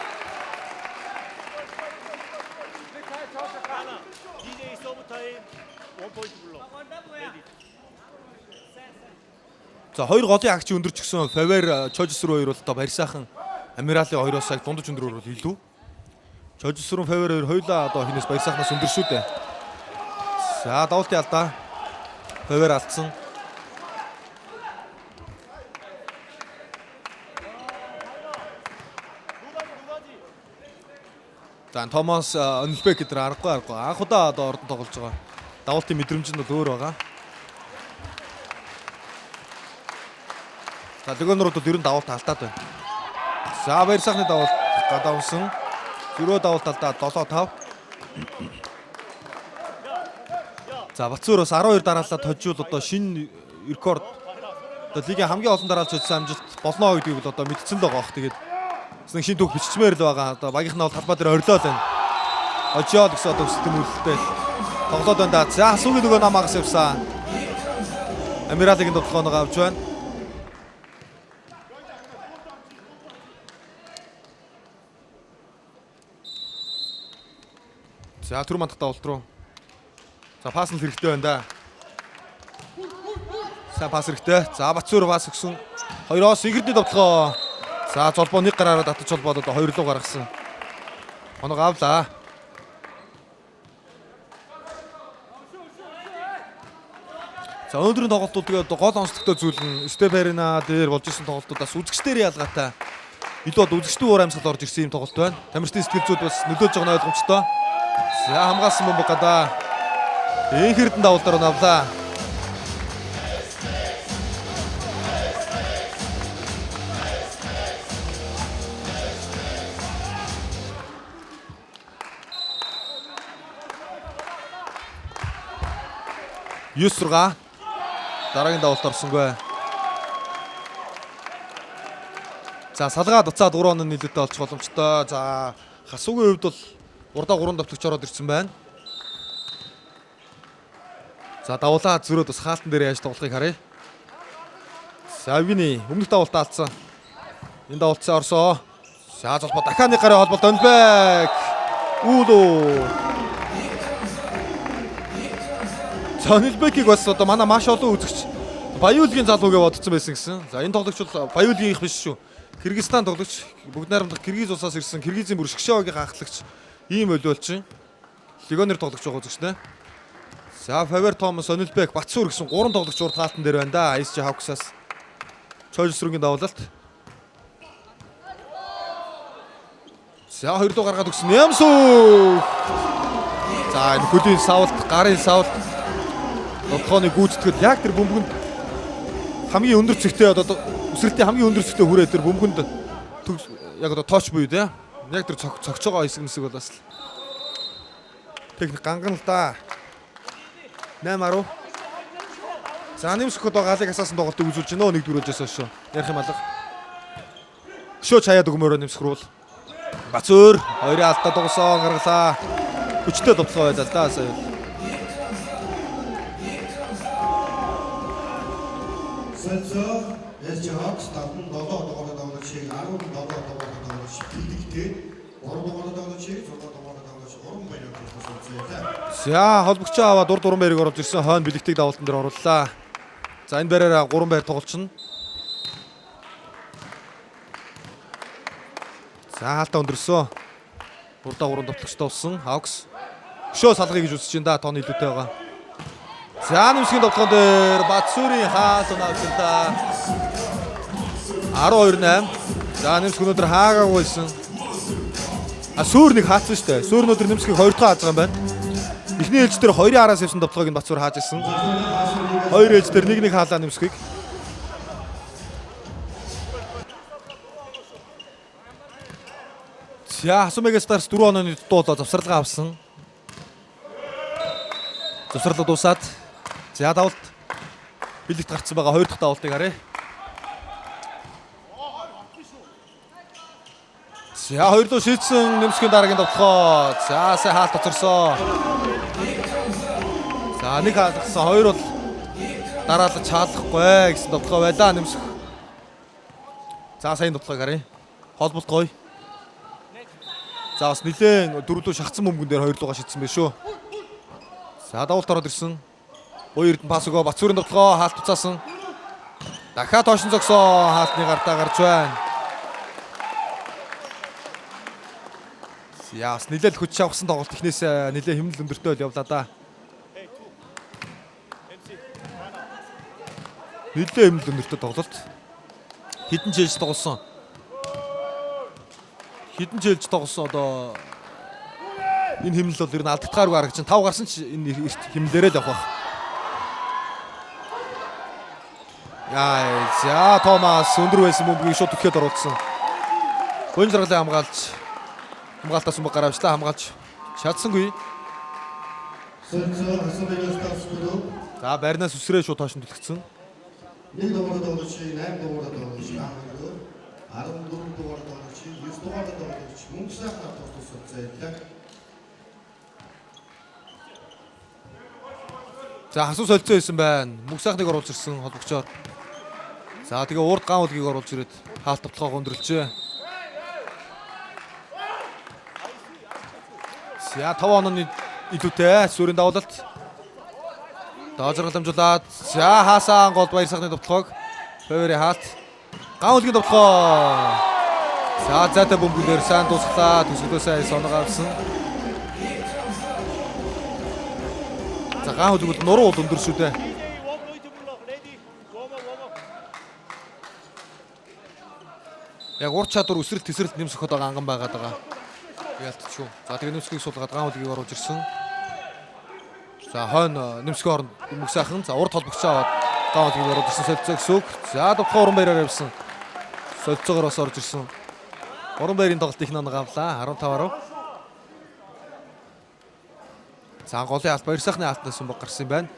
За хоёр голын агчийн өндөрч гисэн Фэвэр Чожсруу хоёр бол одоо баяр сайхан Амиралын хоёроос яг дундаж өндөрөөр бол илүү. Чожсруу Фэвэр хоёр хоёулаа одоо хинээс баяр сайхнаас өндөр шүү дээ. За давалтын алдаа. Фэвэр алдсан. За Томас Онлбек гэдэг аргагүй. Анх удаа одоо ордон тоглож байгаа. Давалтын мэдрэмж нь бол өөр байгаа. За легонорууд бол ер нь давалт алдаад байна. За баяр сайхны давалт гадаа унсан. Зөрөө давалт алдаад 7-5. За Батцуураас 12 дараалал хожиул одоо шинэ рекорд одоо лигийн хамгийн олон дараалж хоцсон амжилт болно гэдгийг бол одоо мэдсэн л байгаа бох. Тэгээд нэг шинэ түүх биччихмээр л байгаа. Одоо багийнхнаа бол талбай дээр орилоо л байна. Хожиол гэсэн одоо систем үйлдэлтэй тоглоод байна да. За асуугийн нөгөө намаагаас явсан. Амиралын товтлогооноо авч байна. За түр мандах давалт руу. За пас нь хэрэгтэй байна да. За пас хэрэгтэй. За Батцуур пас өгсөн. Хоёроос инхэрдний товтлогоо. За золбоо нэг гараараа татаж холбоод одоо 2 руу гаргасан. Оног авлаа. За өнөөдрийн тоглолтууд тэгээд гол онцлогтой зүйл нь Стеферина дээр болж исэн тоглолтуудаас үзэгчдэр ялгаатай. Илүү бод үзэгчдийн уур амьсгал орж ирсэн юм тоглолт байна. Тамирчдын сэтгэл зүйд бас нөлөөлж байгаа нь ойлгомжтой. За хамгаалсан бомб гадаа. Энхэрдэн давалтаар навлаа. Юсрга дараагийн давалт орсонгүй. За салгаа дуцаад 3 оноо нийлээдээ олчих боломжтой. За хасуугийн хувьд бол урдаа 3 давтлагч ороод ирсэн байна. За давлаа зөрөөд бас хаалтан дээр яаж тоглохыг харъя. За Евгений өмнөх давалт алдсан. Энэ давалтсаа орсоо. За золбоо дахиад нэг гарын холболт Онлбек. Онлбекийг бас одоо манай маш олон үзэгч Баяуулгийн залуугээ бодсон байсан гэсэн. За энэ тоглогч бол Баяуулгийн их биш шүү. Кыргызстан тоглогч бүгд найрамдах Киргиз улсаас ирсэн Киргизийн бүр Шгшогийн хахлагч ийм олиулчин. Легионер тоглогч байгаа үзэгч нэ. За Фавер Томас, Онилбек, Батсуур гэсэн 3 тоглогч урд хаалтан дээр байна да. SC Hawks-аас Чойжсруугийн давуулалт. За 2 дуу гаргаад өгсөн Нямсуу. За энэ хөлийн савлт, гарын савлт. Тоглооны гүйцэтгэл яг тэр бөмбөгөнд хамгийн өндөр зэгтээ одоо үсрэлтийн хамгийн өндөр зэгтээ хүрээд тэр бөмбөгөнд яг одоо тооч буюу те. Яг тэр цогч байгаа хэсэг бол бас техник ганган л да. 8-10. За Нэмсэх одоо галыг асаасан тоглолтыг үзүүлж байна. Нэг дөрөвжээс шүү. Ярих юм алга. Шөө чаяад өгмөрөө Нэмсэх рүү. Бацуур хоёрын алдаа дугсан гаргалаа. Хүчтэй тоглоо байлаа л да сая. Сэлцо SC Hawks 7 дугаар тоглогчийг 17 дугаар тоглогч бэлдэгтэй 3 дугаар тоглогчийг 6 дугаар тоглогч уран баяр төлөвлөсөн. За холбогчоо аваад уран баярыг оруулж ирсэн. Хойно бэлэгтийг давалтан дээр орууллаа. За энэ байраараа 3 байр тоглолцно. За хаалтаа өндөрсөн. Урдаа 3 тоглогчтой болсон. Hawks шөө салгая гэж үзэж байна да. Тооны илүүтэй байгаа. За Нэмсгийн тоглоом дээр Батсуурийн хаалт унаагч та 12-8. За Нэмсг өнөөдөр хаагаагүй байсан. Сүүр нэг хаацсан шүү дээ. Сүүр өнөөдөр Нэмсгийг 2 дахь хааж байгаа юм байна. Эхний ээлж дээр 2-ын араас явсан тоглоог нь Батсуур хааж ирсэн. 2 ээлж дээр 1-1 хаалаа Нэмсгийг. За Асумега Старс 4 онооны дуудаа завсралгаа авсан. Завсралаа дуусаад за давалт бэлэгт гарцсан байгаа 2 дахь давалтыг харъя. За 2 дуу шийдсэн Нэмсгийн дараагийн тоглоо. За сайн хаалт оцорсон. За нэг хаалгасан 2 бол дараалал чаалахгүй гэсэн тоглоо байлаа Нэмсг. За сайн тоглоог харъя. Холболт гоё. За бас нэлээд дөрвөлөө шахацсан бөмбөгөн дээр 2 дуугаа шийдсэн байх шүү. За давалт ороод ирсэн. Гоё эрдэнэ пас өгөө Батсуурийн тоглоо хаалт уцаасан. Дахиад тоошин зогсоо хаалтны гартаа гарч байна. Яас нэлээд хүч авсан тоглолт ихнээс нэлээд хэмнэл өндөртэй л явлаа да. Нэлээд хэмнэл өндөртэй тоглолт. Хэдэн жээлж тоглосон. Хэдэн жээлж тоглосон одоо энэ хэмнэл бол ер нь алдагдгааргүй харагч. 5 гарсан ч энэ хэмнэлээрээ л явах. Яа, за Томас өндөр байсан бөмбөгийг шууд өгөхөд оруулсан. Гойн зэрэглээ хамгаалтаас өмг гараавчлаа хамгаалж чадсангүй. За байрнаас үсрээ шууд тоошин төлөгцсөн. 1 дугаар тоглогч 8 дугаар тоглогч 14 дугаар тоглогч 9 дугаар тоглогч мөнгө сайхан тусалсан зайлаа. За хасуу солилцоо хийсэн байна. Мөнгө сайхныг оруулж ирсэн холбогчоор. За тэгээ урд гаулгийг оруулж ирээд хаалт тоглоог өндөрлжээ. За 5 онооны илүүтэй Сүрийн давуулалт. Доожрол дамжуулаад за хаасан гол баяр сайхны тоглоог Фавери хаалт. Гаулгийн тоглоо. За зайтай бөмбөгөөр сайн дуусглаа. Төсөлөө сайн соног авсан. За гаулг бол нуруу бол өндөр шүү дээ. Яг ур чадвар өсрэлт тэсрэлт нэмсэх одоо анган байгаад байгаа. Ялтчихв. За тэгээ Нэмсгийг суулгаад гаулгийг оруулж ирсэн. За хойно Нэмсгийн оронд мөнгө сайхан. За урд холбогчоо аваад гаулгийг оруулж ирсэн солилцоо гэсэн үг. За довтлоо уран баяраар явсан. Солилцоогоор бас орж ирсэн. Уран баярын тоглолт их нанаг авлаа. 15-10. За голын алт баяр сайхны алтнаас бог гарсан юм байна.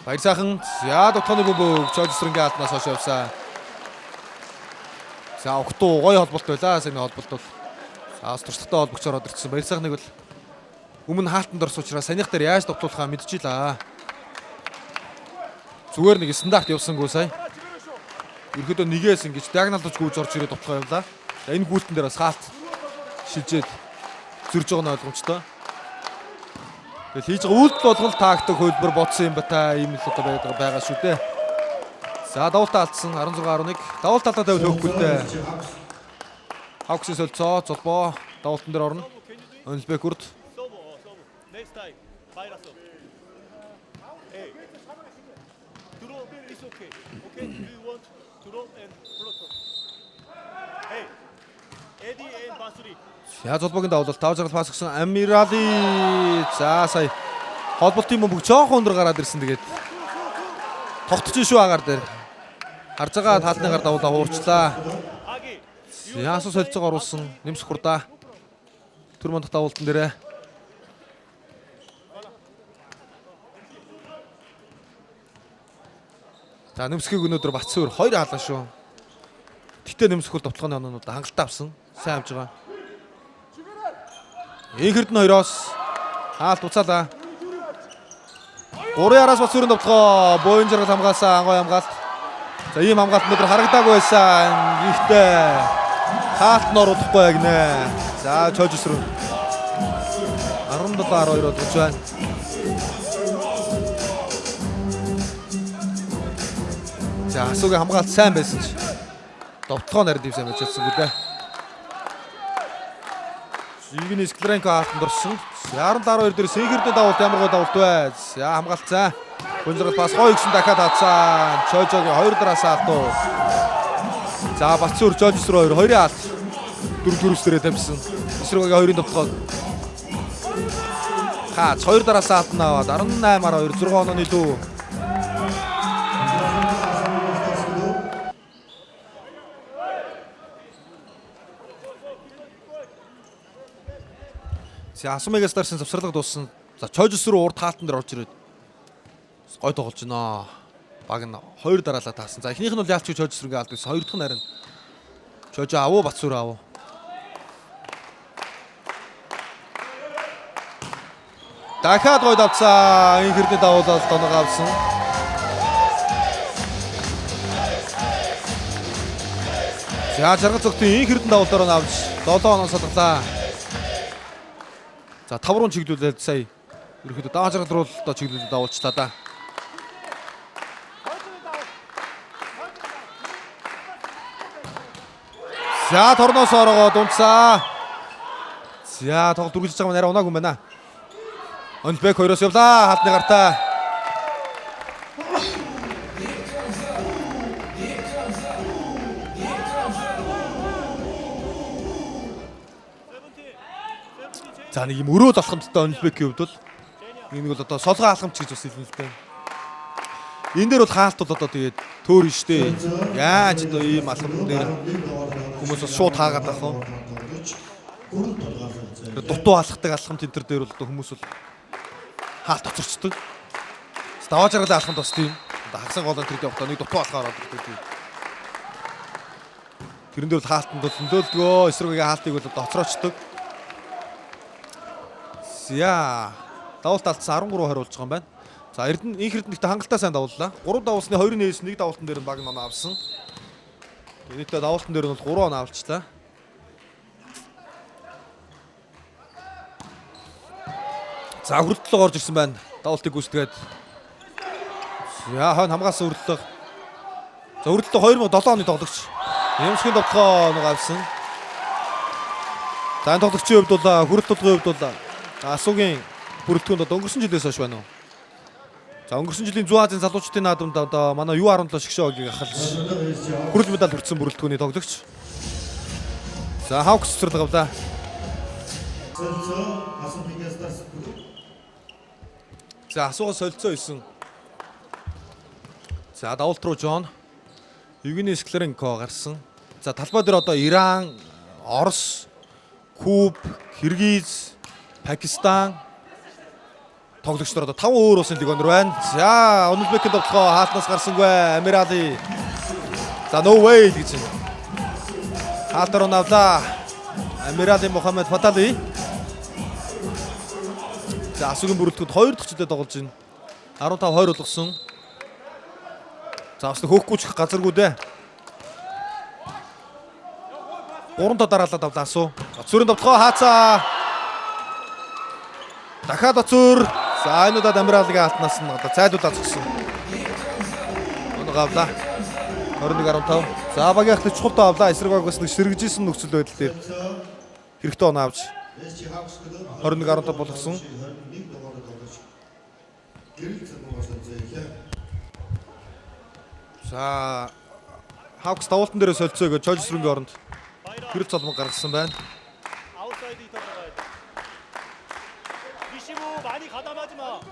Баяр сайхан. За дотооны бөмбөг Чойжсрынгийн алтнаас хойш явсан. За огтуу гоё холболт байлаа. Сайн холболт бол. За бас туршлагатай холбогч ороод ирсэн. Баяр сайхныг бол өмнө хаалтанд орсон учраас санийх дээр яаж тоглохаа мэдчихлээ. Зүгээр нэг стандарт явсангүй сая. ерөөдөө нэгээс ингэж диагоналдаж гүйж орж ирээд тоглох явлаа. За энэ гүйлтэн дээр бас хаалт шилжээд зөрж байгаа нь ойлгомжтой. Тэгэл хийж байгаа үйлдэл болгол тактик хөлбөр бодсон юм ба та ийм л одоо байгаа шүү дээ. За давуултаа алдсан 16-11. Давуулт алдаа тавил хөөхгүй дээ. Хавксын солилцоо золбоо давуултан дээр орно. Өнлбек урд. Next time, Bairasov. Hey, draw is okay. Okay, do you want draw and float? Hey, Eddie and Basri. За золбоогийн давуулт тав жаргал пас гсэн Амирали. За сая холболтын бөмбөг жоохон өндөр гараад ирсэн тэгээд тогтчих шүү агаар дээр. Харж байгаа таалны гар давуулаа хуурчлаа. Agi, Яасуу солилцоог оруулсан нэмсэх хурдаа. Түр мандах давуултан дээрээ. За нэмсхийг өнөөдөр Батцуур 2 хаалаа шүү. Гэтэ нэмсэх хурд тоглооны оноонууд хангалттай авсан. Сайн авж байгаа. Инхэрд нь 2-оос хаалт уцаалаа. 3-аараас Батцуурын тоглоо. Боён жаргал хамгаалсан ангой хамгаалт. За ийм хамгаалт өнөөдөр харагдаагүй байсан. Гэхдээ хаалт нь оруулахгүй яг нэ. За Чожис руу 17-12 болж байна. За асуугийн хамгаалт сайн байсан ч довтлогоо нарийн дэв сайн байж чадсан гэлээ. Игний Скларенко хаалтанд орсон. 17-12 дээр Сэгэрдийн давуулт ямар гой давуулт вэ? За хамгаалт цаа. Гүнзрэл пас гоё гисэн дахиад хатсан. Чожогийн 2 дараас хаалтуу. За Батцуур Чожис руу 2-2 хаалт. 4-4-с дээрээ тамьсан. Эсрүүгийн 2-ын довтлогоо. Хаач 2 дараас хаалтан аваад 18-12 6 онооны дүү. За Асумыгаас дарсан завсралга дууссан. За Чожис руу урд хаалтан дээр орж ирээд гой тоглож байна. Баг нь 2 дараалал таасан. За эхнийх нь бол яалч Чожис руугээ алд байсан. Хоёр дахь нь харин Чожо авуу Батцуур авуу. Дахиад гой давцаа. Инхэрдний давуулалт тоног авсан. За жаргал зөвхөн инхэрдэн давуултаар нь авч 7 оноо салглаа. За 5 руу чиглүүлээд сая ерөөхдөө дааж жаргал руу одоо чиглүүлээд давуулчлаа да. За торноос орогоо дунцаа. За тоглолт үргэлжлэж байгаа нь арай унаагүй юм байна. Өнлбек 2-оос явлаа хаалтны гартаа. За нэг юм өрөөл алхамттай Өнлбекийн хувьд бол нэг бол одоо солгоо алхамч гэж бас хэлнэ л дээ. Энэ дээр бол хаалт бол одоо тэгээд төөрн штэ. Яаж одоо ийм алхам дээр хүмүүс бас шууд хаагаад байх вэ? Дутуу алхдаг алхам тентэр дээр бол одоо хүмүүс бол хаалт оцорчдөг. Даваа жаргалын алхамд бас тийм. Одоо хагсан голон тэр дээр одоо нэг дутуу алхаа ороод ирдэг. Тэрэн дээр бол хаалтанд бол нөлөөлдгөө эсрүүгийн хаалтыг бол одоо оцроочдөг. За давуулт алдсан 13-20 болж байгаа юм байна. За инхэрдэнтэй хангалттай сайн давууллаа. 3 давуулсны 2 нээс 1 давуултан дээр нь баг оноо авсан. Нийтдээ давуултан дээр нь бол 3 оноо авчлаа. За хүртэл орж ирсэн байна. Давуултыг гүйцэтгээд. За хойно хамгаалсан хүртэл. За хүртэл 2007 оны тоглогч. Ямсгийн довтлогоо нэг авсан. За энэ тоглогчийн хувьд бол хүрэлтийн хувьд бол Асуугийн бүрэлдэхүүнд одоо өнгөрсөн жилээс хойш байна уу? За өнгөрсөн жилийн Зүүн Азийн залуучдын наадамд одоо манай U17 шгшөөгийг ахалж хүрэл медаль хүртсэн бүрэлдэхүүний тоглогч. За Хавкс цэцэрлэг авлаа. За асууга солилцоо исэн. За давуулт руу Жон. Евгений Скларенко гарсан. За талбай дээр одоо Иран, Орос, Куб, Киргиз, Пакистан тоглогч нар одоо 5 өөр улсын легионер байна. За Өнлбекийн тоглоо хаалтнаас гарсангүй Амирали. За no way гэж. Хаалтар навлаа. Амирали Мухаммед Фатали. За асуугийн бүрэлдэхүүнд 2 дахь жилдээ тоглож байна. 15-20 болгосон. За бас хөөхгүй ч газаргүй дээ. 3 доо дараалаад авлаа асуу. Оцорын довтлогоо хаацаа. Дахиад оцор. За энэ удаад Амиралгийн алтнаас нь одоо зайлуулаад зогсон. Оног авлаа. 21-15. За багийнх нь чухал тоо авлаа. Эсрэг багаас нэг сэргэжсэн нөхцөл байдал дээр хэрэгтэй оноо авч SC Hawks гэдэг 21-15 болгосон. 21 дугаараа тоглож гэрэл цамгаас зэйлээ. За Hawks давуултан дээрээ солилцоо гэж Чойжсрынгийн оронд гэрэл цолмог гаргасан байна. 아웃사이드 히터 들어가야 돼. 리시브 많이 가담하지 마.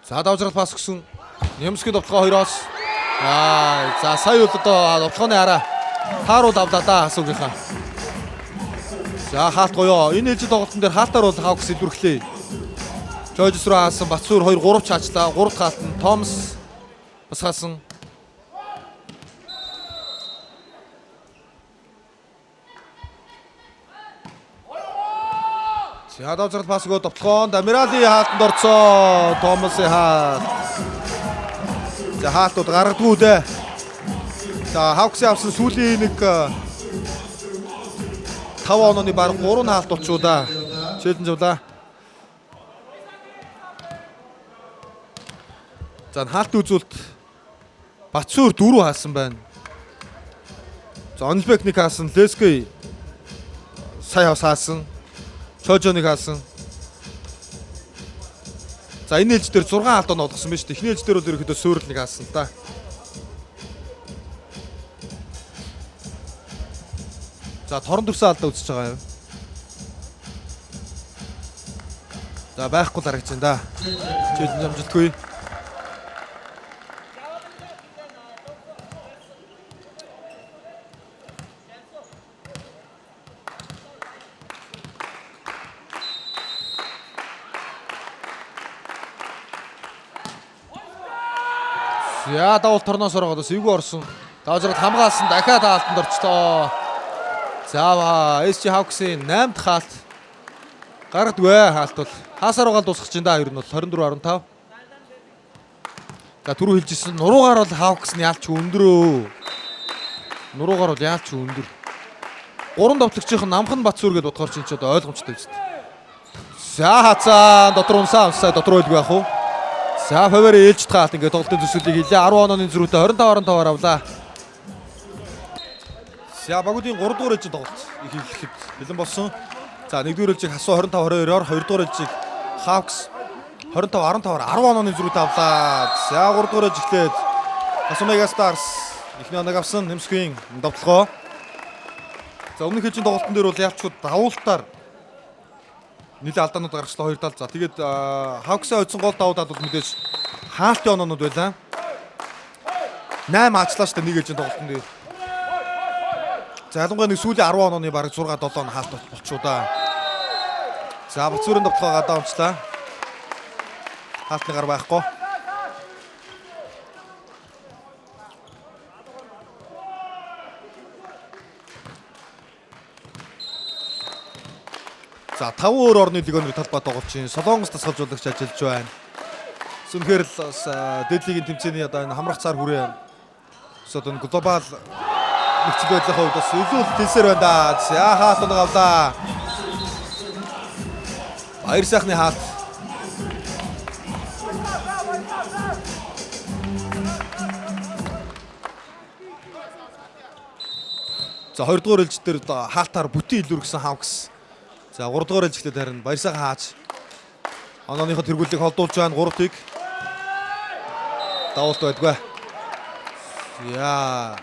За давжрал пас өгсөн. Нэмсгийн довтлогоо хоёроос. За сая бол одоо довтлогооны араа таарууд авлаа да асуугийнхаа. За хаалт гоёо. Энэ ээлжид тоглолтын дээр хаалтаар бол Hawks илүүрхлээ. Чойжс руу хаасан Батцуур 2-3 чаачлаа. 3 дахь хаалт нь Томс бас хаасан. За давжрал пас өгөө довтлогоонд Амирали хаалтанд орцоо. Томсын хаалт. За хаалтууд гаргадгүй дээ. За Hawks-ийн авсан сүүлийн нэг 5 онооны баг 3 хаалт болчихоо да. Челленж явлаа. За хаалтын үзүүлэлт Батцуур 4 хаасан байна. За Онлбекник хаасан, Лескей сая хаасан. Чожоныг хаасан. За энэ ээлж дээр 6 хаалт оноо олгосон байна шүү дээ. Эхний ээлж дээр бол ерөөхдөө суурл нэг хаасан та. За торон төрсөн алдаа үзэж байгаа юм. За байхгүй л харагдаж байна да. Челленж амжилтгүй. За давал торноос ороод эвгүй орсон. Давжрал хамгаалсан дахиад хаалтанд орчлоо. За SC Hawks-ийн 8 дахь хаалт гаргадгүй хаалт бол хаасаар угаал дуусгах чинь да. Ер нь бол 24-15. За түрүү хэлжсэн нуруугаар бол Hawks нь яалч өндөрөө. Нуруугаар бол яалч өндөр. 3 довтлогчийн намхан Батцуур гэдээ бодохоор чинь ч одоо ойлгомжтой биз дээ. За хацаа дотор унсаа дотор байлгүй яах вэ? За фавор ээлж таалт ингээд тоглолтын төсвөлийг хийлээ. 10 онооны зөрүүтэй 25-25-аар авлаа. За багуудын 3 дугаар ээлжийн тоглолт хийхэд бэлэн болсон. За 1-р ээлжийг хасуу 25-22-оор 2-р ээлжийг Hawks 25-15-аар 10 онооны зөрүүтэй авлаа. За 3-р ээлж эхлээд Хасуу Mega Stars эхний оног авсан Нэмсгийн довтлогоо. За өмнөх ээлжийн тоглолтын дээр бол яалчгүй давуултаар нийлээ алдаанууд гаргачлаа 2 тал. За тэгээд Hawks-аа ойдсон гол давуудаад бол мэдээж хаалтын оноонууд байлаа. 8 аачлаа штэ нэг ээлжийн тоглолтын дээр. За ялангуяа нэг сүүлийн 10 онооны бараг 6 7 хаалт болчихоо да. За Батцуурын довтлогоо гадаа онцлаа. Хаалтны гар байхгүй. За 5 өөр орны лигонер талбай тоглож чинь Солонгос тасгалжуулагч ажиллаж байна. Сүнхээр л бас дээдлигийн тэмцээний одоо энэ хамрах цаар хүрээ одоо глобал нөхцөл байдлын хувьд бас илүү тэнсээр байна да. За хаалт оног авлаа. Баяр сайхны хаалт. За 2 дугаар ээлж дээр хаалтаар бүтэн илүүргэсэн Hawks. За 3 дугаар ээлж ихтэй харин баяр сайхан хааж онооныхоо тэргүүлийг холдуулж байна. 3-ыг давуулт байдгүй. Яа.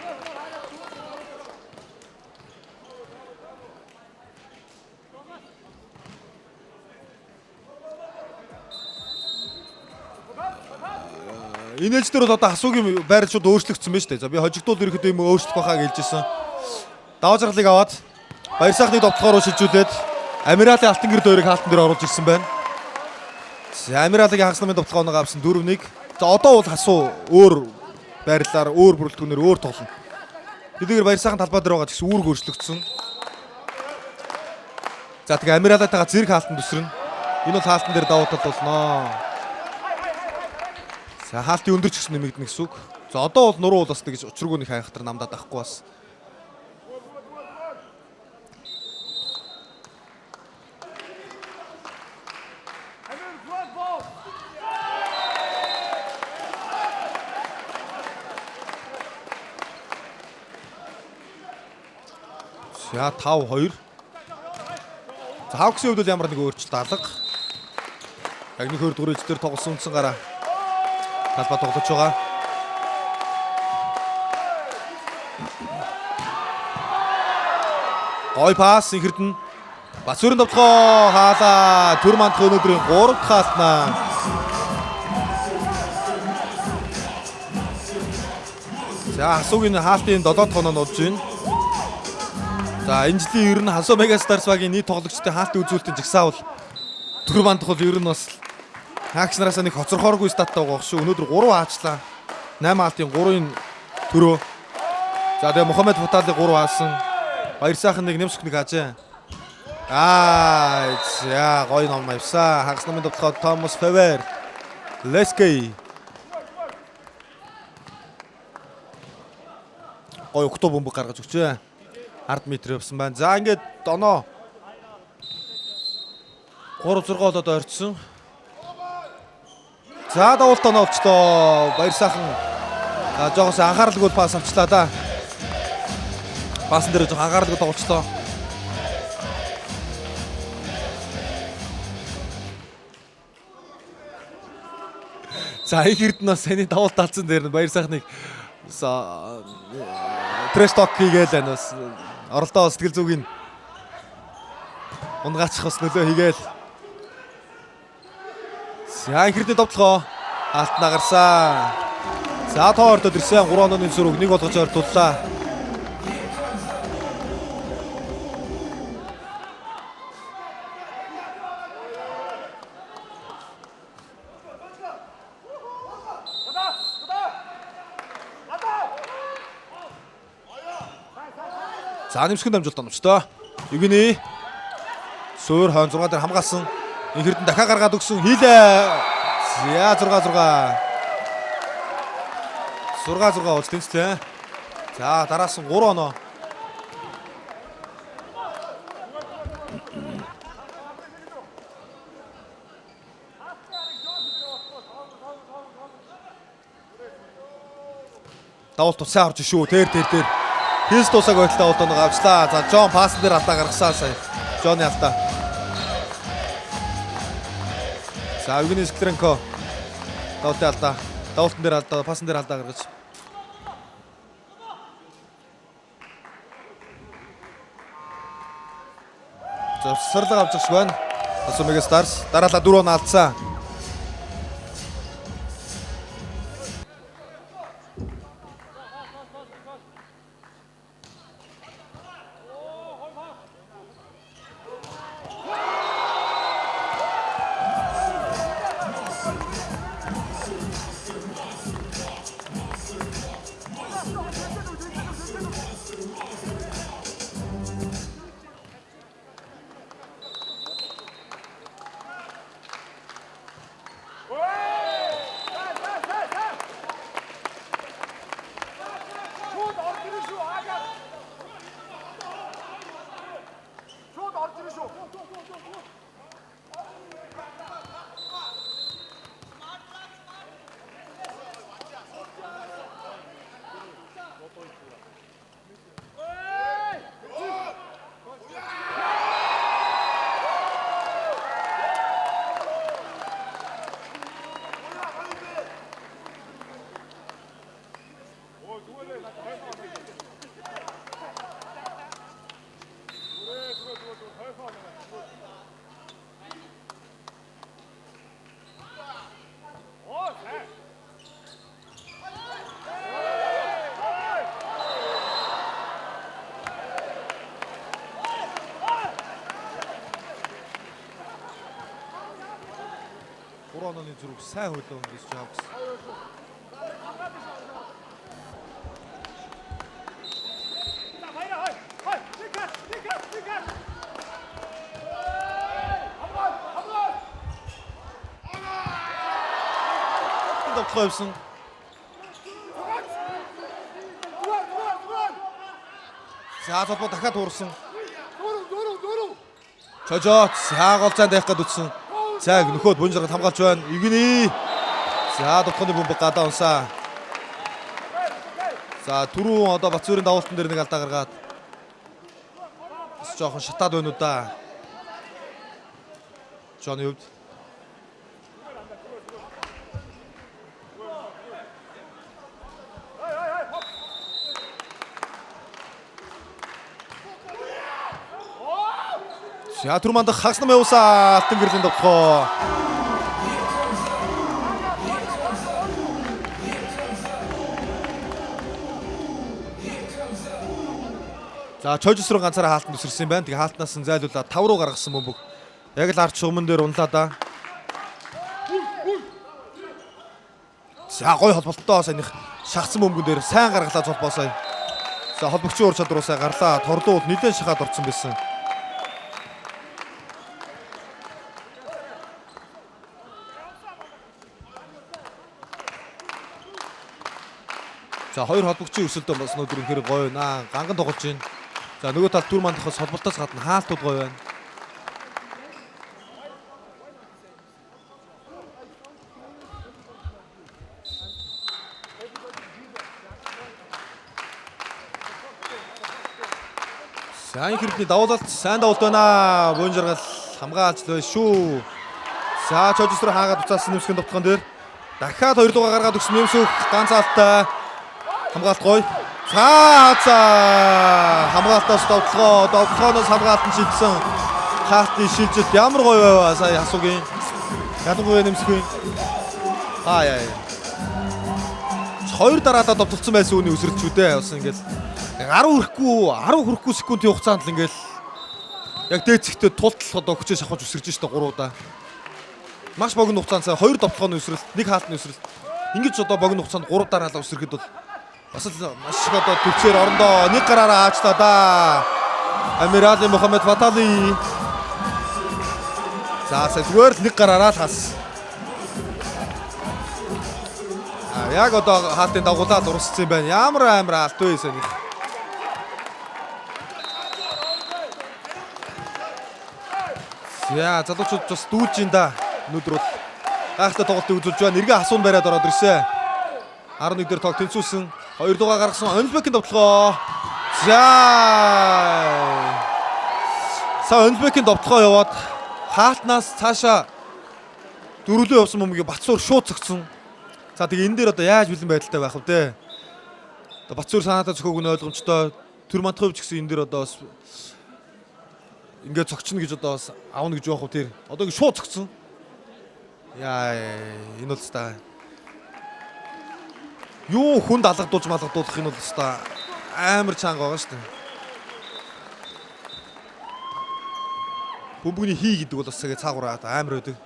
Энэ ээлж дээр бол одоо хасуугийн байр шууд өөрчлөгдсөн байна шүү дээ. За би хожигдуул ирэхэд юм өөрчлөх байхаа гэлжсэн. Даваажралыг аваад баяр сайхны довтлогоор шилжүүлээд Амиралийн алтан гэр дөрийг хаалтан дээр оруулж ирсэн байна. За Амиралийн хагас намын довтлогоо оноо авсан 4-1. За одоо бол хасуу өөр байрлалаар өөр бүрэлдэхүүнээр өөр тоглоно. Тэдгээр баяр сайхан талбай дээр байгаа гэсэн үүрэг өөрчлөгдсөн. За тэгээ Амиралатайгаа зэрэг хаалтан төсрөн. Энэ бол хаалтан дээр давуу тал болно. За хаалтын өндөрч гэсэн нэмэгдэнэ гэсэн үг. За одоо бол нуруу бол бас тэгж учиргүй нэг хайхтар намдаад авахгүй бас. За 5-2. За Hawks-ийн хувьд бол ямар нэг өөрчлөлт алга. Яг нэг 20 дугаар эзлэр тоглосон үндсэн гараа талбай тоглож байгаа. Гой пас Эрдэнэ. Бас өрн довтлогоо хаалаа. Төр мандах өнөөдрийн 3 дахь хаалтнаа. За асуугийн хаалтын 7 дахь оноо нодж байна. За энэ жилийн ер нь Хансо Мегастарс багийн нийт тоглогчдын хаалтын үзүүлэлтийн жагсаавал төр мандах бол ер нь бас Хакс нараас нэг хоцорхооргүй статтай байгаа шүү. Өнөөдөр 3 хаачлаа. 8 хаалтын 3-ын төрөө. За тэгээ Мохамед Футалыг 3 хаасан. Баяр сайхан нэг нэмсэх нэг хажээ. За гоё ном явсан. Хагас намын довтлоход Томас Февер. Лескей. Гоё өгтөө бөмбөг гаргаж өгчээ. 10 м явсан байна. За ингээд оноо 3-6 болоод ойрцсон. За давуулт оноо олчлоо. Баяр сайхан. Жогоос анхааралгүй пас авчлаа да. Пасан дээр жоо анхааралгүй тоглолцлоо. За их Эрдэнэс саний давуулт алдсан дээр нь баяр сайхныг трэсток хийгээл байна бас оролдоо сэтгэл зүгийн унгаачих бас нөлөө хийгээл. За их Эрдэнэ довтлогоо алтнаа гарсан. За тоо ордод ирсэн 3 онооны зүрэг нэг болгож ойртууллаа. За нэмсгэн дамжуулт оновчтой. Югний суур хон 6 дээр хамгаалсан. Их Эрдэнэ дахиад гаргаад өгсөн. Хийлээ. За 6-6. 6-6 болж тэнцлээ. За дараас нь 3 оноо. Давуулт уцаа орж шүү. Тэр. Хилс тусаг байлтаа болд оноо авчлаа. За Жон пасн дээр алдаа гаргасан сая. Жоны алдаа. За Евгений Скленко давуултын алдаа. Давуултан дээр алдаа, пасн дээр алдаа гаргаж. За сарлаг авч байгаа байна. Хансо Мегастарс дараалал 4 оноо алдсан. Онооны зүрх сайн хөлөө өнгөсч Hawks. Довтлоо. За толбоо дахиад хуурсан. Чожоо цаагаал цаанд явах гээд үтсэн. За нөхөд бун зэрэг хамгаалж байна. Игний. За довтлооны бөмбөг гадаа унсаа. За түрүүн одоо Бацүрийн давуултан дээр нэг алдаа гаргаад. жоохон шатаад байна уу да. Жон юуд. За түрманд хагас нам явуулсан алтан гэрлийн довтлоо. За чойжс руу ганцаараа хаалтанд үсэрсэн юм байна. Тэгээ хаалтнаас нь зайлуулаад 5 руу гаргасан бөмбөг. Яг л арч өмнө дээр унлаа да. За гой холболтоо саяных шахсан бөмбөгөн дээр сайн гаргалаа золбоо сая. За холбогчийн ур чадваруу сая гарлаа. Тордууд нэлээд шахаад орсон байсан. За хоёр холбогчийн өсөлтөө бас өнөөдөр үнэхээр гоё байна. Ганган тоглож байна. За нөгөө талд түр мандахаас холболтоос гадна хаалтууд гоё байна. Сайн хэрвний давуулалт сайн давуулт байна. Буян жаргал хамгаалж л шүү. За чойжс руу хаагаад уцаасан нэмсгийн довтлогон дээр дахиад 2 дугаар гаргаад өгсөн нэмсөх ганц алтай хамгаалт гоё. За хамгаалтаас довтлогоноос хамгаалтан шилжсэн хаалтны шилжилт ямар гоё байваа сая асуугийн. Ядангуй нэмсгүй. Яа. Хоёр дараалал довтлцсон байсан үний үсэрчүүдээ бас ингээд 10 хүрэхгүй секундын хугацаанд л ингээл яг дээцэгтээ тултал одоо хүчээ шахаж үсэрж штэ 3 удаа. Маш богино хугацаанд сая 2 довтлооны үсрэлт, 1 хаалтны үсрэлт. Ингэж одоо богино хугацаанд 3 дараалал үсрэхэд бол бас л маш их одоо төвчээр орондоо нэг гараараа аачлаа да. Амирали Мухаммед Фатали. За зүгээр л нэг гараараа л хас. Яг одоо хаалтын дагуулаад урсцсан юм байна. Ямар амар алт вэ сая. За залуучууд бас дүүлж ин да. Өнөөдөр бол гайхалтай тоглолтыг үзүүлж байна. Эргээ асуун бариад ороод ирсэн. 11 дээр тог тэнцүүлсэн. 2 дугаар гаргасан Онлбекийн довтлогоо. За Онлбекийн довтлогоо яваад хаалтнаас цаашаа дөрвөлөө явсан бөмбөгийг Батцуур шууд цогцсон. За тэгээ энэ дээр одоо яаж бэлэн байдалтай байх вэ те? Одоо Батцуур санаатаа зөвхөн ойлгомжтой. Түр мантхов ч гэсэн энэ дээр одоо ингээд цогчно гэж одоо бас аавна гэж явах уу тэр. Одоо ингэ шууд цогцсон. Яа энэ бол та юу хүнд алгадуулж малгадуулах энэ бол та амар чанга байгаа шүү дээ. Бөмбөгний хий гэдэг бол бас тэгээ цаагаараа амар байдаг.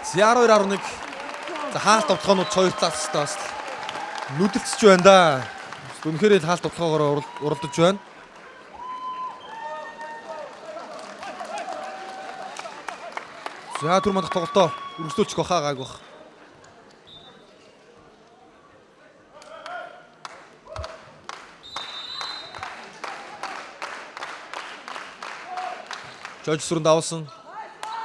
За 12-11. За хаалт довтлогоонууд хоёр талаас бас нүдэлцэж байна да. Үнэхээр л хаалт довтлогоогоор уралдаж байна. За түр мандах тоглолтоо үргэлжлүүлчих баха гайг бах. Жойж сүрэн давсан.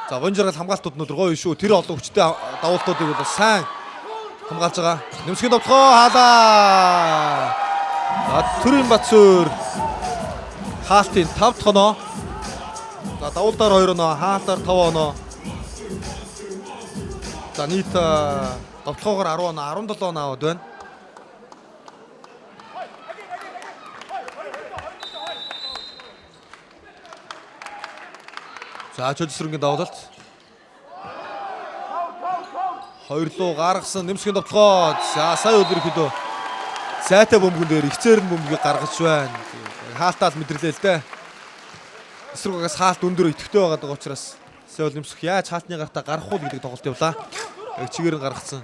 За вонжиргал хамгаалтууд өнөдөр гоё шүү. Тэр олон хүчтэй давуултуудыг бол сайн хамгаалж байгаа. Нэмсгийн довтлогоо хаалаа. За Төрийн Батцуур хаалтын 5 дахь оноо. За давуулдаар 2 оноо, хаалтаар 5 оноо. За нийт довтлогоогоор 10 оноо, 17 оноо аваад байна. За чөлсрөнгийн давуулалт. 2 луу гаргасан нэмсгийн довтлогоо. За сая өдөрхөдөө сайтай бөмбөгөн дээр ихцээр нь бөмбөгийг гаргаж байна. Хаалтаад мэдэрлээ л дээ. Эсрүүгээс хаалт өндөр идэвхтэй байгаа учраас сая нэмсэх яаж хаалтны гартаа гарах уу гэдэг тоглолт явлаа. Яг чигээр нь гаргацсан.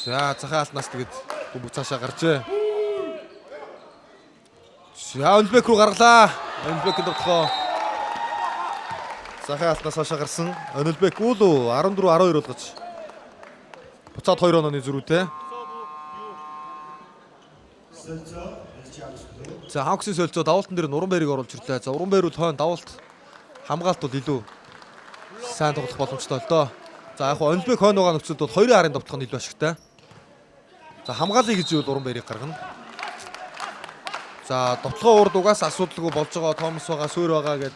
За захын хаалтнаас тэгээд бөмбөг цаашаа гарчээ. За Онлбек руу гаргалаа. Онлбекийн довтлогоо. Захын хаалтнаас хашаа гарсан. Онлбек үүлүү 14-12 болгож. Буцаад 2 онооны зөрүүтэй. За Хавксын солилцоо давуултан дээр Уранбайрыг оруулж ирлээ. За Уранбайр бол хойно давуулт хамгаалт бол илүү сайн тоглох боломжтой л доо. За яг Онлбек хойноогоо нөхцөлд бол 2 арын довтлох нь илүү ашигтай. За хамгаалъя гэж бол уран баярыг гаргана. За довтлогоо урд угаасаа асуудалгүй болж байгаа Томас байгаа, Сүйр байгаа гэд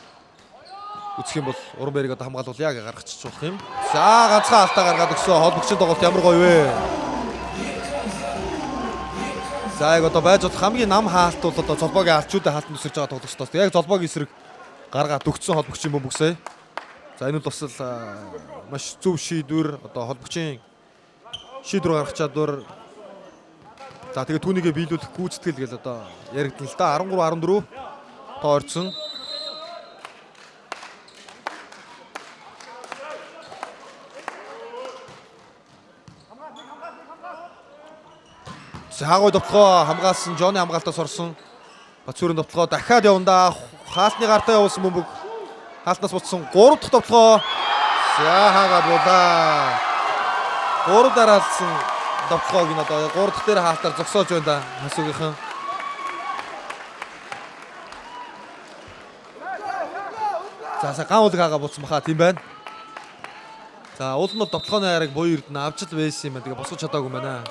үзэх юм бол уран баярыг одоо хамгаалуулъя гэж гаргачих болох юм. За ганцхан алдаа гаргаад өгсөн холбогчийн тоглолт ямар гоё вэ? За яг одоо байж болох хамгийн нам хаалт бол одоо золбоогийн алчуудаа хаалтанд өсөж байгаа тоглогчдоос яг золбоогийн эсрэг гаргаад өгсөн холбогчийн бөмбөгсэй. За энэ бол бас л маш зөв шийдвэр одоо холбогчийн шийдвэр гаргах чадвар. За тэгээ түүнийгээ биелүүлэх гүйцэтгэл гэж одоо яригдана л да. 13-14 тоорцсон. Хаагой довтлогоо хамгаалсан Жоны хамгаалтаас орсон. Бацүрийн довтлогоо дахиад явна. Хаалтны гартаа явуулсан бөмбөг хаалтнаас буцсан 3 дахь довтлогоо. За хаагаад булаа. 3 дараалсан довтлогоог нь одоо 3 дахь дээр хаалтаар зогсоож байна да. Хасуугийнхан. За ган улаг хаага буцсан баха тийм байна. За уул нь довтлогооны хайрыг буян эрдэнэ авч л байсан юм байна. Тэгээ босгож чадаагүй юм байна.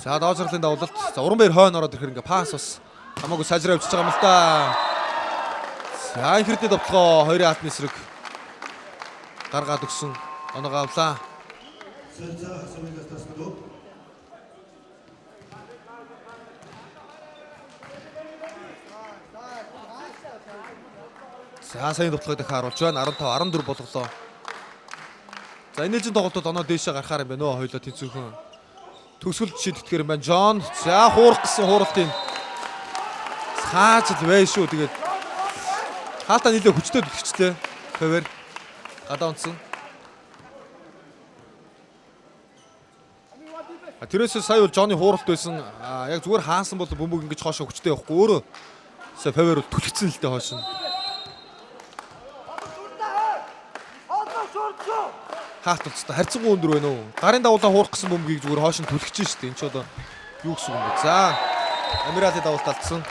За доожрлын давлалт. За уран баяр хойно ороод ирэхээр ингээ пасс бас хамаагүй сайжраа явчихж байгаа юм л да. За инхэрдний довтлогоо 2 хаалтны эсрэг гаргаад өгсөн. Оноогоо авлаа. За сайн довтлогоо дахин харуулж байна. 15-14 болголоо. За энэ жин тоглолтод оноо дээшээ гарахаар юм байна нөө хоёлоо тэнцүүхэн. Төгсгөлд шийдэтгэр юм байна. Жон за хуурах гэсэн хууралтын цааж л бай шүү. Тэгээд хаалтаа нилээ хүчтэй дэлгэцлээ. Тавэр гадаа унтсан. Тэрээс сая бол Жоны хууралт байсан. Яг зүгээр хаасан бол бөмбөг ингэж хоошоо хүчтэй явахгүй. Өөрөө сая Фавер бол түлхсэн л дээ хоошин. Хаалталцтай харьцангуй өндөр байна уу? Гарын давуулаа хуурах гэсэн бөмбөгийг зүгээр хоошин түлхэж штэ. Энд ч одоо юу гэсэн юм бэ? За Амирали давуулт алдсан.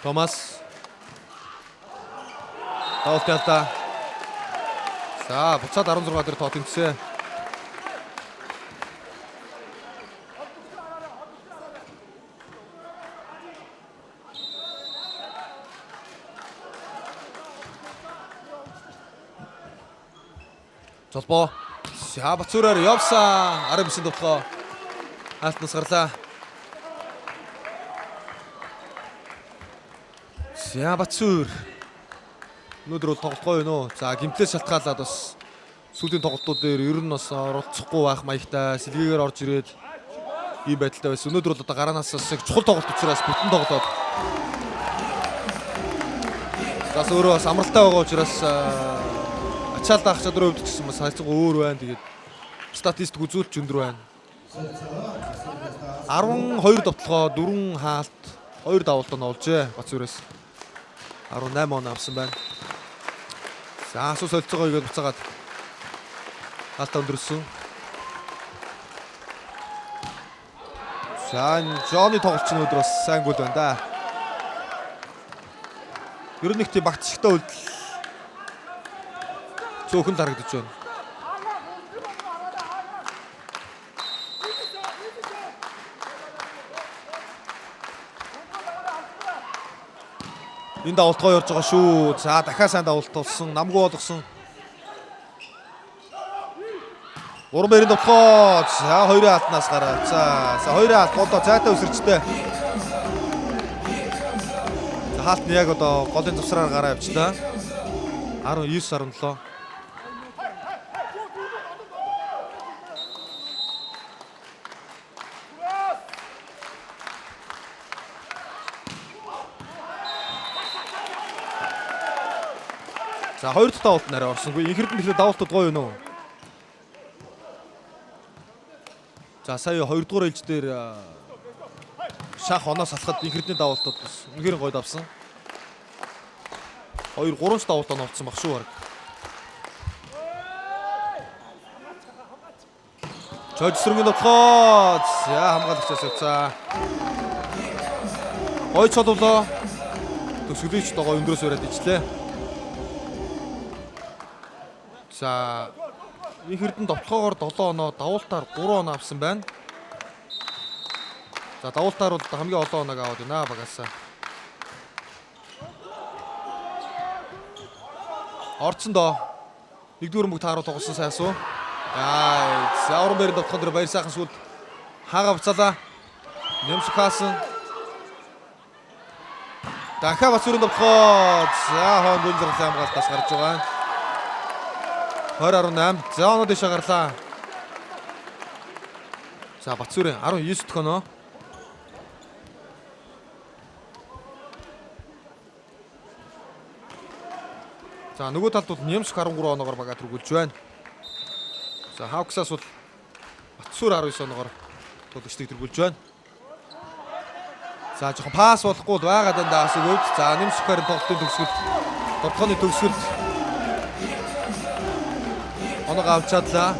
Томас давуулт ялдаа. За буцаад 16 дээр тоо тэнцсэн. Золбоо. За Бацүрээр явсан. 19 довтлогоо хаалтнаас гарлаа. За Бацүр өнөөдөр бол тоглолт гоё нөө. За гимтлээс шалтгаалаад бас сүүлийн тоглолтууд дээр ер нь бас оролцохгүй байх маягтай сэлгээгээр орж ирээд ийм байдалтай байсан. Өнөөдөр бол одоо гараанаас бас яг чухал тоглолт учраас бүтэн тоглоод бас өөрөө бас амралтай байгаа учраас ачаал даах чадрын хувьд гэсэн бас харьцангуй өөр байна. Тэгээд статистик үзүүлж өндөр байна. 12 довтлогоо 4 хаалт 2 давуултаа олжээ. Бацүрээс 18 он авсан байна. За асуу солилцоогоо игээд буцаагаад хаалтаа өндөрсөн. За Жоны тоглолч нь өдөр бас сайн гол байна да. Ер нь их тийм багц шигтэй үйлдэл цөөхөн харагдаж байна. Энэ давуултгоо явж байгаа шүү. За дахиад сайн давуулт болсон. Намгүй болгосон. Уран баярын довтлогоо. За 2 хаалтнаас гараа. За 2 хаалт голоо зайтай өсөрчтэй. За хаалт нь яг одоо голын завсраар гараа явчлаа. 19-17. За 2 дахь давуулт нараа орсонгүй. Инхэрдэн тэгэхээр давуултууд гоё юу нөө. За сая 2 дугаар ээлж дээр шах оноос алхад инхэрдний давуултууд үнэхээр гоё давсан. 2 3 ч давуултаа нууцсан баг шүү баг. Чойжсрынгийн тоглоо. За хамгаалагчаас явцаа. Гой цолволоо. Төсгөлийч догоо өндрөөс өрөөд ичлээ. За их эрдэн тоглоогоор 7 оноо, давуултаар 3 оноо авсан байна. За давуултаар бол хамгийн олон оноог аваад байна багасаа. Орцсон доо. Нэгдүгээр мөг тааруу тоглосон сайсуу. За уран бэрийн тоглоом дээр баяр сайхан сүлд хаага буцаалаа. Нэмсхаасан. Дахиад Батцуурын тоглоо. За хоон гүн зэрэг хамгаалтаас гарч байгаа. 20-18. За оноо дэшээ гарлаа. За Батцуурын 19 дэх оноо. За нөгөө талд бол Нэмсх 13 оноогоор багаа түргүүлж байна. За Хавксаас бол Батцуур 19 оноогоор тоглогчдыг түргүүлж байна. За жоохон пасс болохгүй байгаад энэ даасыг өвд. За Нэмсхээр тоглолтын төгсгөл тоглооны төгсгөл оноог авч чадлаа.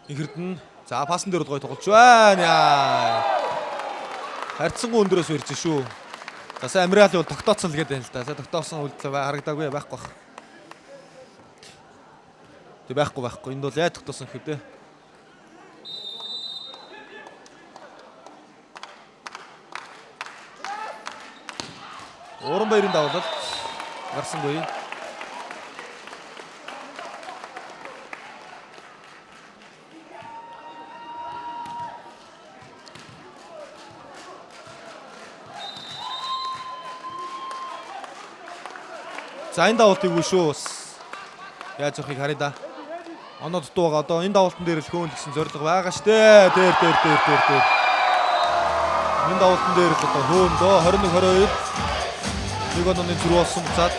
Ихэрдэн за пассан дээр гой тоглож байна. Харьцангуй өндөрөөс ирж шүү. За сайн Амирали бол тогтооцсон л гээд байна л да. За тогтоосон үйлдэл харагдаагүй байхгүй бах. Тэг байхгүй. Энд бол яа тогтоосон гэхүү дээ. Уран баярын давуулалт гарсангүй. За энэ давуултыг үү шүү. Яаж явахыг харъя да. Оноо дутуу байгаа. Одоо энэ давуултан дээр л хөөн гэсэн зорилго байгаа штэ. Дээр. Энэ давуултан дээр л одоо хөөн дөө 21-22. Нэг онооны зүрх болсон буцаад.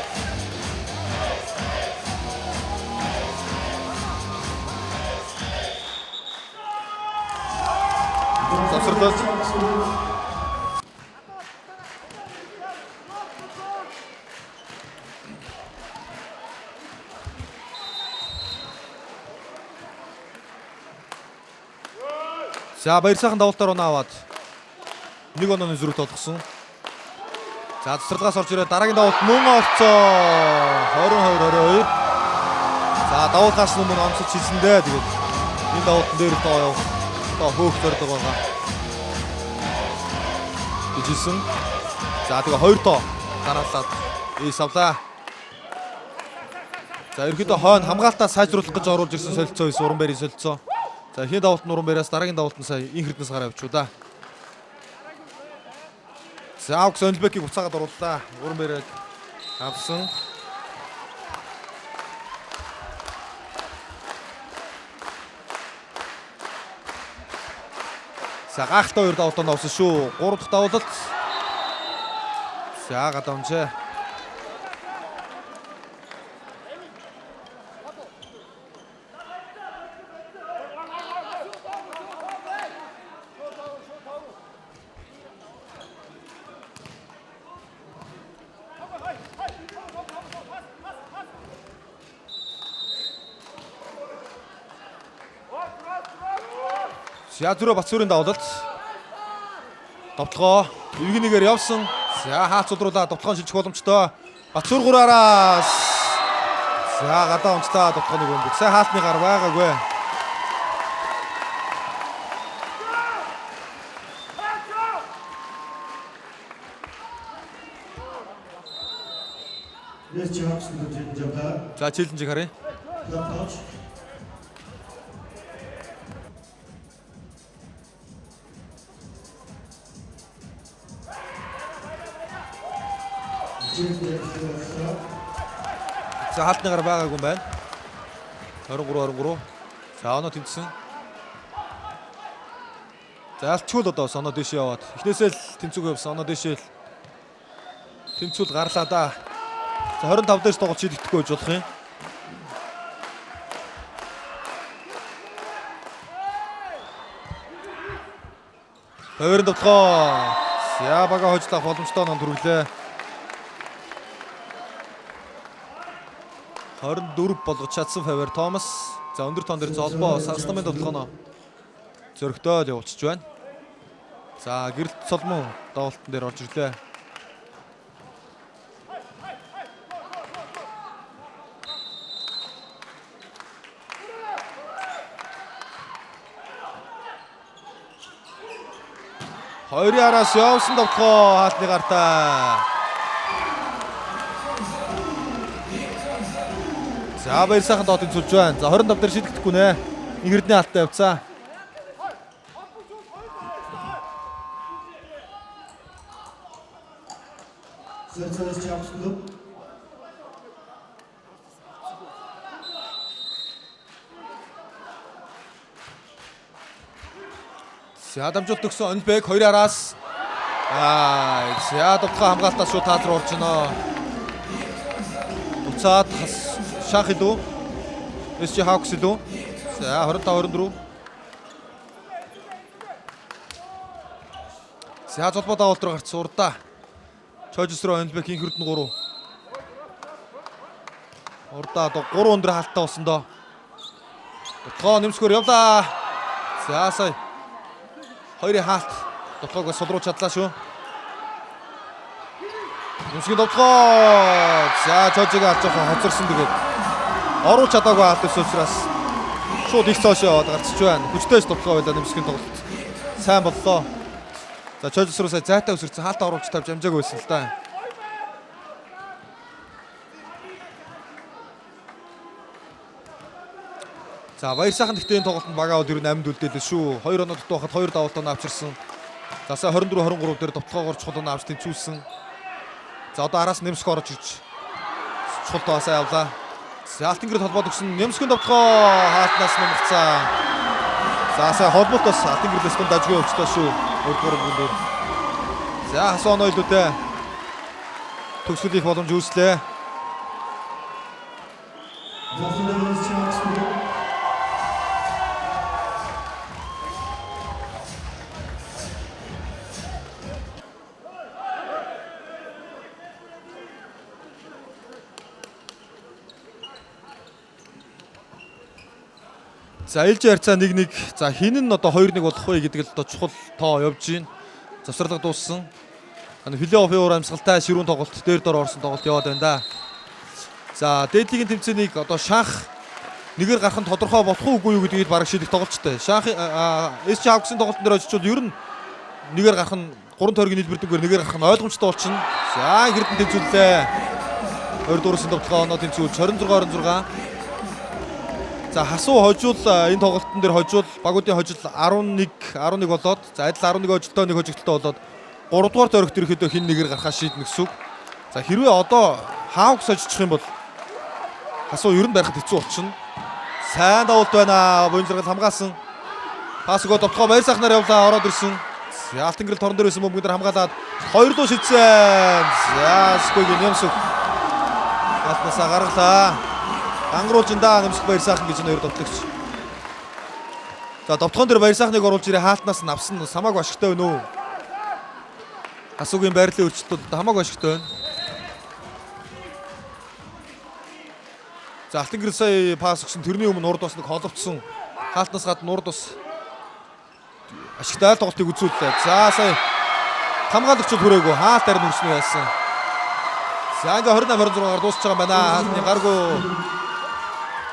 Завсарлаад. За баяр сайхан давуултаар оноо аваад нэг онооны зүрх толгосон. За цэцэрлэгээс орж ирээд дараагийн давуулт мөн олцоо 22-22. За давуулгаас өмнө онцолж хийсэндээ тэгээд энэ давуултан дээр одоо хөөх зорилго байгаа. Тэжсэн. За тэгээ 2 тоо дараалаад савлаа. За ерөөдөө хойно хамгаалтаа сайжруулах гэж оруулж ирсэн солилцоо байсан уран барийн солилцоо. За хин давуулт нь уран бариас дараагийн давуулт нь сая инхэрднээс гараа авчуу да. За Аукс Онлбекийг буцаагаад орууллаа. Уран бариаг авсан. За гахалтай 2 давуултаа авсан шүү. 3 дахь давуулт. За гадаамжээ. За түрүү Батцуурын давуулалт. Довтлогоо эвгэнийгээр явсан. За хаацуулруулаа довтлогоо шилжих боломжтой. Батцуур 3-аараас. За гадаа онцлаа довтлогооны гүндэг. Сайн хаалтны гар байгаагүй. За челленжийг харъя. За хаалтны гар байгаагүй юм байна. 23. За оноо тэнцсэн. За алтчгүй л одоо оноо дэшээ яваад. Эхнээсээ л тэнцүүг явсан. Оноо дэшээ л Тэмцүүл гарлаа да. За 25 дээрс тоглож шийдэхгүй байж болох юм. Хоёрын тоглоо. Сябага хожлох боломжтой нон төрүүлээ. 24 болгож чадсан Фавер Томас. За өндөр тон дээр золбоо Сагстамын тоглооно зөрөгтөөд явуулчих байна. За гэрэлт Соломон доолтон дээр орж ирлээ. Хоёрын араас явсан тоглоо хаалтны гартаа. За баяр сайхан доот тэнцүүлж байна. За 25 дээр шийдэхгүй нэ. Нэг эрдний алттай явцаа. Сэрцээс чамсдаг. За дамжуулт өгсөн Онбек 2 араас. За тоглоо хамгаалтаас шууд таад руу орж байна. Буцаад Шах илүү. SC Hawks илүү. За 25-24. За золбоо даалт руу гарч урдаа. Чойжс руу Онбекийн хүрдэн 3. Урдаа 3 өндөр хаалттай болсон доо. Тоглоо нэмсгөр явлаа. За сая. Хоёрын хаалт. Тоглоог сул руу чадлаа шүү. Нэмсгийн тоглоо. За Чойжиг авч явах хоцорсон тэгээд оруулж чадаагүй хаалт ус учраас шууд их цааш яваад гарчиж байна. Хүчтэйч тоглоо байлаа нэмсгийн тоглолт. Сайн боллоо. За Чойжс руу сая зайтай өсөрсөн хаалт оруулж тавьж амжаагүй байсан л да. За баяр сайхан тэгтийн тоглолтод багаад ер нь 8 үлдээлээ шүү. 2 оноо дутуухад 2 давалтаа авчирсан. За сая 24-23 дээр товтгоогоор чухал авч тэнцүүлсэн. За одоо араас нэмсг орж ирж чухал тоосоо явлаа. За Алтангэрд холбоод өгсөн нэмсгийн товтгоо хаалтнаас нэмгцээ. За сая холбоотоос Алтангэрдээс тун дажгүй өвчтөө шүү. 2-3 бүлээр. За хасаа нойлоотэй. Төгсгөл их боломж үүслээ. За ээлж харьцаа 1-1. За хин нь одоо 2-1 болох вэ гэдэг л одоо чухал тоо явж байна. Завсралга дууссан. Плей-оффын уур амьсгалтай ширүүн тоглолт дээр дор орсон тоглолт яваад байна да. За дээдлигийн тэмцээнийг одоо Шах нэгээр гарах нь тодорхой болох уугүй юу гэдгийг бараг шийдэх тоглолттой. Шах SC Hawks-ын тоглолтын дээр очичвол ер нь нэгээр гарах нь 3 тойргийн нийлбэрдгээр нэгээр гарах нь ойлгомжтой болчихно. За гэрдэн тэмцүүллээ. 2 дуурайсан тоглолтоо оноо тэмцүүлж 26-26. За хасуу хожуул энэ тоглолтын дээр хожуул багуудын хожил 11 болоод за адил 11 хожилтой нэг хожигдолтой болоод 3 дугаар тойрогт ирэхэд хин нэгээр гарахаа шийднэ гэсэн үг. За хэрвээ одоо Hawks хожчих юм бол хасуу ер нь барихад хэцүү болчихно. Сайн давуулт байна. Буянзаргал хамгаалсан. Пасгоо довтлогоо баяр сайхнаар явлаа ороод ирсэн. За Алтангэрл торон дээр байсан бөмбөг дээр хамгаалаад 2 дуу шидсэн. За Скогийн Нэмсүх алтнасаа гаргалаа. Ангруулж энэ нэмсэх баяр сайхан гэж нэр довтлогч. За довтлогон дээр баяр сайхныг оруулж ирээ хаалтнаас нь авсан самаагүй ашигтай байна уу? Асуугийн байрлалын өрчлөлтөд хамаагүй ашигтай байна. За Алтангэрл сая пас өгсөн тэрний өмнө урд бас нэг холовцсон. Хаалтнаас гадна урд бас ашигтай тоглолтыг үзүүллээ. За сая хамгаалагчид хүрээгүй хаалт харин өрснө байсан. За ингээ 28-26-аар дуусч байгаа юм байна. Хаалтны гаргүй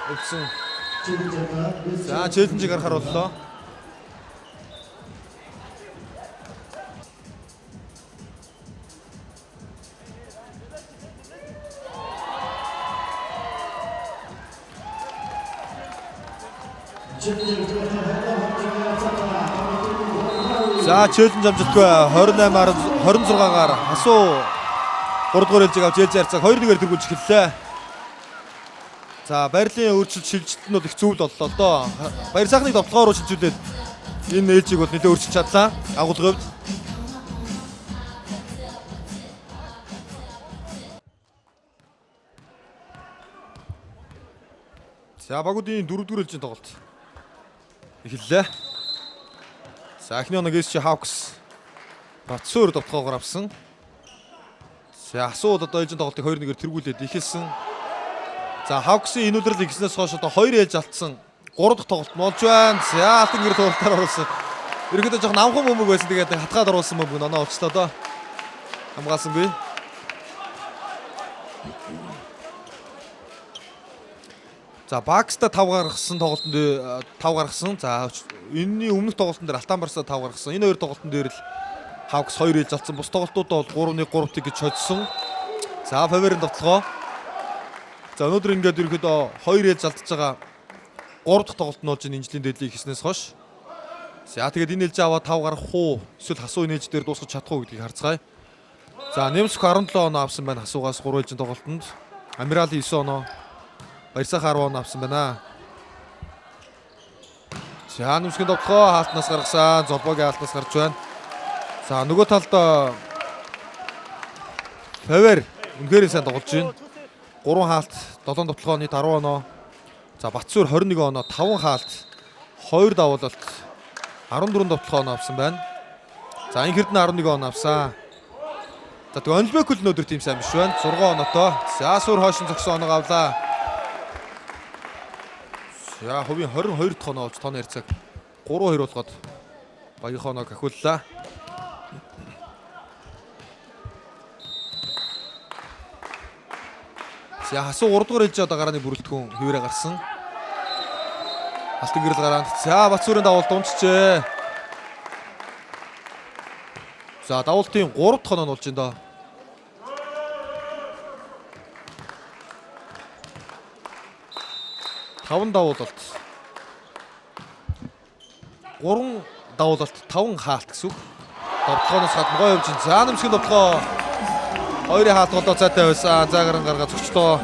өвсөн. За челленжийг гаргахаар боллоо. За челленж амжилтгүй 28-аар 26-аар хасуу 3 дугаар ээлжийг авч ээлж харьцааг 2-1-ээр тэргүүлж эхэллээ. За байрлалын өөрчлөлт шилжилтнүүд их зүйл боллоо доо. Баяр сайхныг довтлогоор шилжүүлээд энэ ээлжийг бол нэлээд өөрчилж чадлаа. Агуулгын хувьд. За багуудын 4-р ээлжийн тоглолт эхэллээ. За эхний оног SC Hawks Батсуур довтлогоор авсан. За асууд одоо ээлжийн тоглолтыг 2-1-ээр тэргүүлээд ихэлсэн. За Hawks-ийн энэ үлрэл игснээс хойш одоо 2 ээлж алдсан. 3 дахь тоглолт болж байна. За алтан гэр тоглолтоор оруулсан. Ерөнхийдөө жоохон намхан бөмбөг байсан. Тэгээд хатгаад оруулсан бөмбөг оноо олчлоо доо. Хамгаалсангүй. За Бакста 5 гаргасан тоглолтод 5 гаргасан. За энэний өмнөх тоглолтын дээр Алтан Барсаа 5 гаргасан. Энэ хоёр тоглолтын дээр л Hawks 2 ээлж алдсан. Бус тоглолтуудаа бол 3-1-3 гэж хоцсон. За Фаверын довтлогоо. За өнөөдөр ингээд ерөөдөө 2 ээлж алдчихж байгаа 3 дахь тоглолт нь болж энэ инжлийн дээдлийг хийснээс хойш. За тэгээд энэ ээлж аваад 5 гаргах уу? Эсвэл хасуу энэ ээлж дээр дуусгах чадах уу гэдгийг харцгаая. За Немск 17 оноо авсан байна хасуугаас 3 ээлжийн тоглолтод. Амирали 9 оноо. Баярсах 10 оноо авсан байна. За Немскийн довтлогоо хаалтнаас гаргасан. Золбогийн хаалтнаас гарч байна. За нөгөө талд Фавер үнэхээр сайн тоглож байна. 3 хаалт, 7 довтлогоо нийт 10 оноо. За Батсуур 21 оноо, 5 хаалт, 2 давуулалт, 14 довтлогоо оноо авсан байна. За Инхердэн 11 оноо авсан. За тэгээ Онлбекл өнөөдөр тийм сайн биш байна. 6 оноотой. За Сүр хойшин зогсон оноо авлаа. За хувийн 22 дахь оноо олж тооны харьцааг 3-2 болгоод багийнхаа оноог ахиуллаа. За хасуу 3 дугаар ээлж одоо гарааны бүрэлдэхүүн хөвөрөө гарсан. Алтан гэрэл гараанд. За Батсуурын давуулт унцжээ. За давуултын 3 дахь оноо нь болж байна доо. Таван давуулалт. 3 давуулалт, 5 хаалт гэсэн үг. Довтлогоноос гадна гой явж. За Немскийн довтлогоо 2-ын хаалт голоо цайтай байсан. За гаран гаргаа зогчлоо.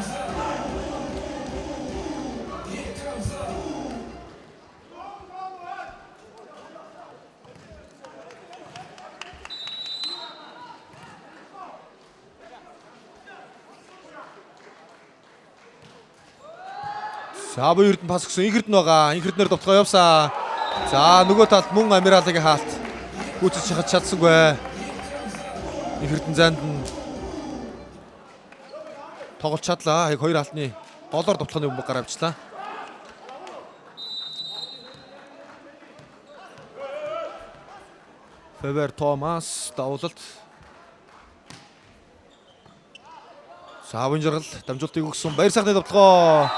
За буй Эрдэнэ пас өгсөн. Инхердэн байгаа. Инхерднээр довтлогоо явсан. За нөгөө талд мөн Амиралагийн хаалт гүйцэж шахаж чадсангүй. Инхердэн занд нь тоглож чадлаа. Яг хоёр хаалтны голоор довтлооны бөмбөг гараа авчлаа. Февер Томас давуулалт. Савын жаргал дамжуултыг өгсөн. Баяр сайхны довтлогоо.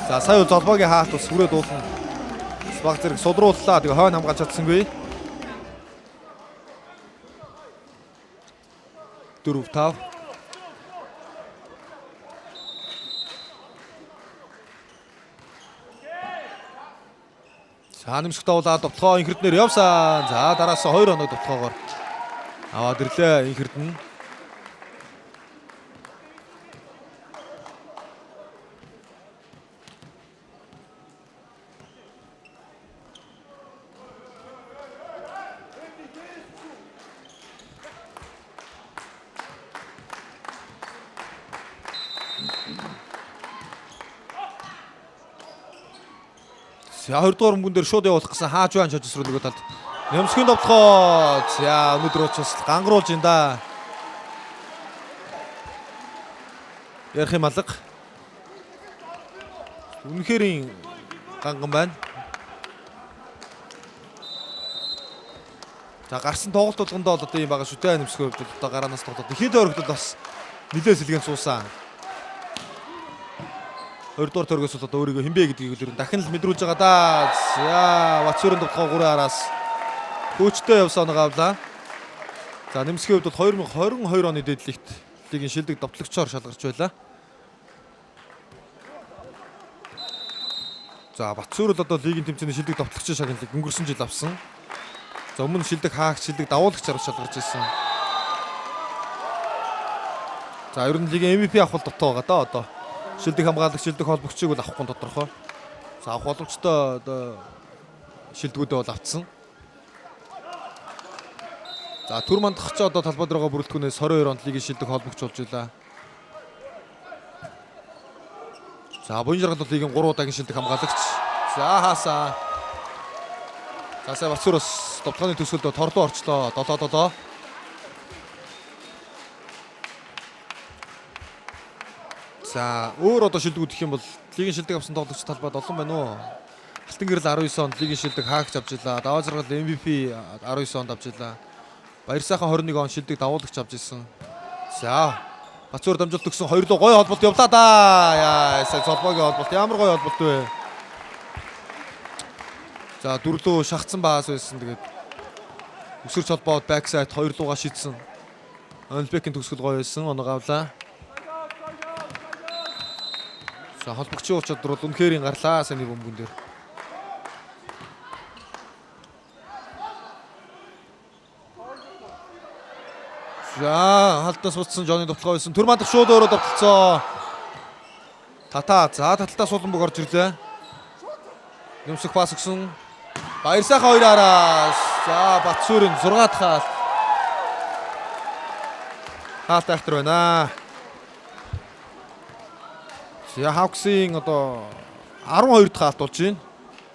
За сая Золбогийн хаалт ус хүрээ дуулна. Баг зэрэг содрууллаа. Тэгээ хойно хамгаалж чадсангүй. 4-5. За Немск давуулаад довтлогоо Инхерднээр явсан. За дараасаа 2 оноо довтлогоогоор аваад ирлээ Инхердэн. За 2 дугаар бөмбөгөн дээр шууд явуулах гэсэн хааж байна чожсруу нөгөө талд. Немскийн довтлогоо. За өнөөдөр учраас гангаруулж ин да. Ярих юм алга. Үнэхэрийн ганган байна. За гарсан тоглолт болгондоо л одоо юм байгаа шүү дээ. Немскийн хувьд одоо гараанаас тоглоод ихэд өргөдөд бас нилээ сэлгэн суусан. 2 дугаар төргөөс бол одоо өөрийгөө хинбэ гэдгийг л дахин л мэдрүүлж байгаа да. За Батсуурын довтлогоо 3 араас хөөчтэй явсан оноо авлаа. За Немскийн хувьд бол 2022 оны дээдлэгт лигийн шилдэг довтлогчоор шалгарч байлаа. За Батсуур л одоо лигийн тэмцээний шилдэг довтлогчийн шагналыг өнгөрсөн жил авсан. За өмнө шилдэг хаагч, шилдэг давуулагч арга шалгарч ирсэн. За ер нь лигийн MVP авах бол дотоо байгаа да одоо. Шилдэг хамгаалагч, шилдэг холбогчийг бол авахгүй тодорхой. За авах боломжтой одоо шилдэгүүдээ бол авцсан. За түр мандахч одоо талбай дээр байгаа бүрэлдэхүүнээс 22 онд лигийн шилдэг холбогч болж байлаа. За буян жаргалууд лигийн 3 удаагийн шилдэг хамгаалагч. За хаасаа. За сая Батцуураас товтлооны төсөлд торлуу орчлоо. 7-7. За өөр одоо шилдэг үдэх юм бол лигийн шилдэг авсан тоглогч талбайд олон байна уу? Алтан гэрэл 19 онд лигийн шилдэг хаагч авч илаа. Даваа жаргал MVP 19 онд авч илаа. Баяр сайхан 21 он шилдэг давуулагч авч ирсэн. За Батцуур дамжуулт өгсөн 2 руу гой холболт явлаа да. Яа, сая цолбогийн холболт ямар гой холболт вэ? За дөрвөлөө шахацсан баас байсан. Тэгээд өсөрч холбоод бэксайд 2 руугаа шидсэн. Онлбекийн төгсгөл гоё байсан. Оноо гавлаа. За холбогчийн ур чадвар бол үнэхээр гарлаа саний бөмбөн дээр. За халдаас утсан Жонны довтлогоо байсан. Түр мандах шууд өөрөө довтлцоо. Тата за таталтаа сууланбог орж ирлээ. Нэмсэх пас өгсөн. Баяр сайхан 2-аараас. За Батцуурын 6 дахь хаалт. Хаалт ахтар байна. За Хавксын одоо 12 дахь хаалт болж байна.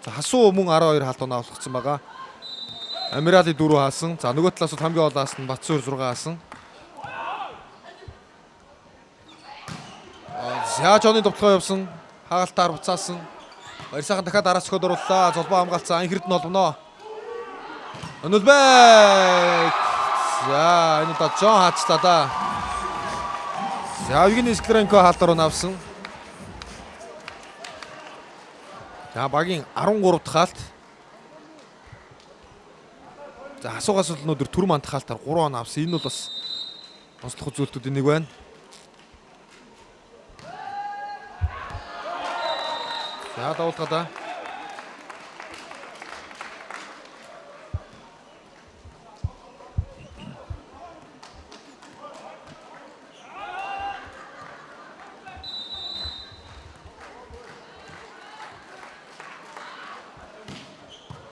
За хасуу мөн 12 хаалт оноо авчихсан байгаа. Амирали 4 хаасан. За нөгөө талаас хамгийн олоос нь Батцуур 6 хаасан. За Жонны довтлогоо явсан. Хаалтаар буцаасан. Баяр сайхан дахиад араас цоход орууллаа. Золбоо хамгаалцсан. Анхэрд нь олвно. Онолбек. За энэ удаа Жон хаачлаа да. За Евгений Скренко хаалтаар нь авсан. За багийн 13 дахь хаалт. За асуугаас бол өнөөдөр түр мандах хаалтаар 3 он авсан. Энэ бол бас онцлог үзүүлэлтүүдийн нэг байна. За давуулгаа да.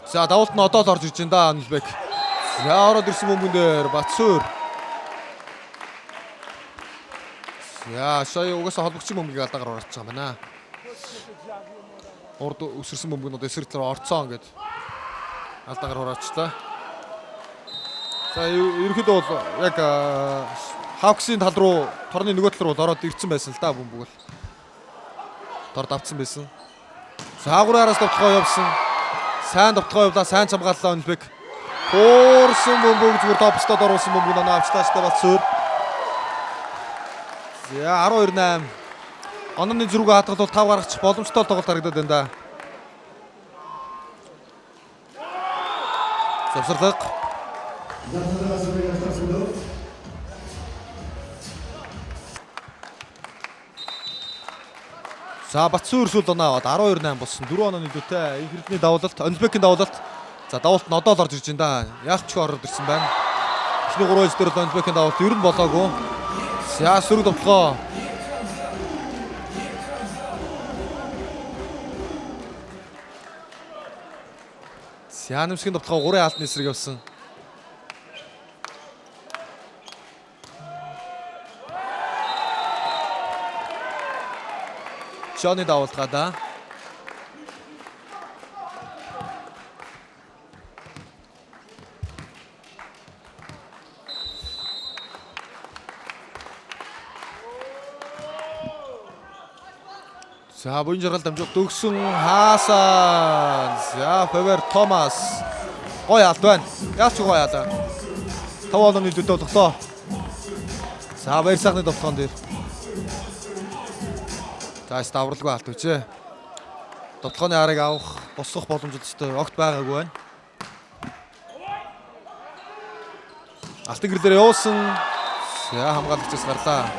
За давуулт нь одоо л орж ирж байна да Онлбек. За ороод ирсэн бөмбөн дээр Батцуур. За сая угаасаа холбогчийн бөмбөгийг алдаагаар оролцож байгаа юм байна. Урд өсөрсөн бөмбөгнүүд эсрэг талаар орцсон гэд алдаагаар ороочлаа. За ерөнхийдөө бол яг Хавксын тал руу торны нөгөө тал руу ороод ирсэн байсан л да бөмбөг бол. Дор давцсан байсан. За 3-аараас довтлогоо явсан. Сайн довтлогоо явлаа, сайн хамгааллаа Онлбек. Хуурсан бөмбөг зүгээр топстод оруулсан бөмбөг оноо авчлаа ч Батцуур. За 12-8. Онооны зүрхээ хадгалбал 5 гаргачих боломжтой тоглолт харагдаад байна да. Завсарлаг. За Батцуур сул оноо аваад 12-8 болсон. 4 онооны дэвтэй инхэрдний давуулалт, Онлбекийн давуулалт. За давуулт нь одоо л орж ирж байна да. Яах ч ороод ирсэн байна. Эхний 3 ээлж дээр Онлбекийн давуулт ер нь болоогүй. За сөрөг довтлогоо. Янамсгийн довтлогоо 3 хаалтны эсрэг явсан. Жонны давуулгаа да. За буян жаргал дамжуулт өгсөн хаасан. За Февер Томас. Гой алт байна. Яач гой алаа. 5 онооны дэвтэй тоглолоо. За баяр сайхны довтлогоон дээр. За ставралгүй алт үчээ. Довтлогооны арыг авах, босгох боломжтой огт байгаагүй байна. Алтан гэр дээр явуулсан. За хамгаалагчаас гарлаа.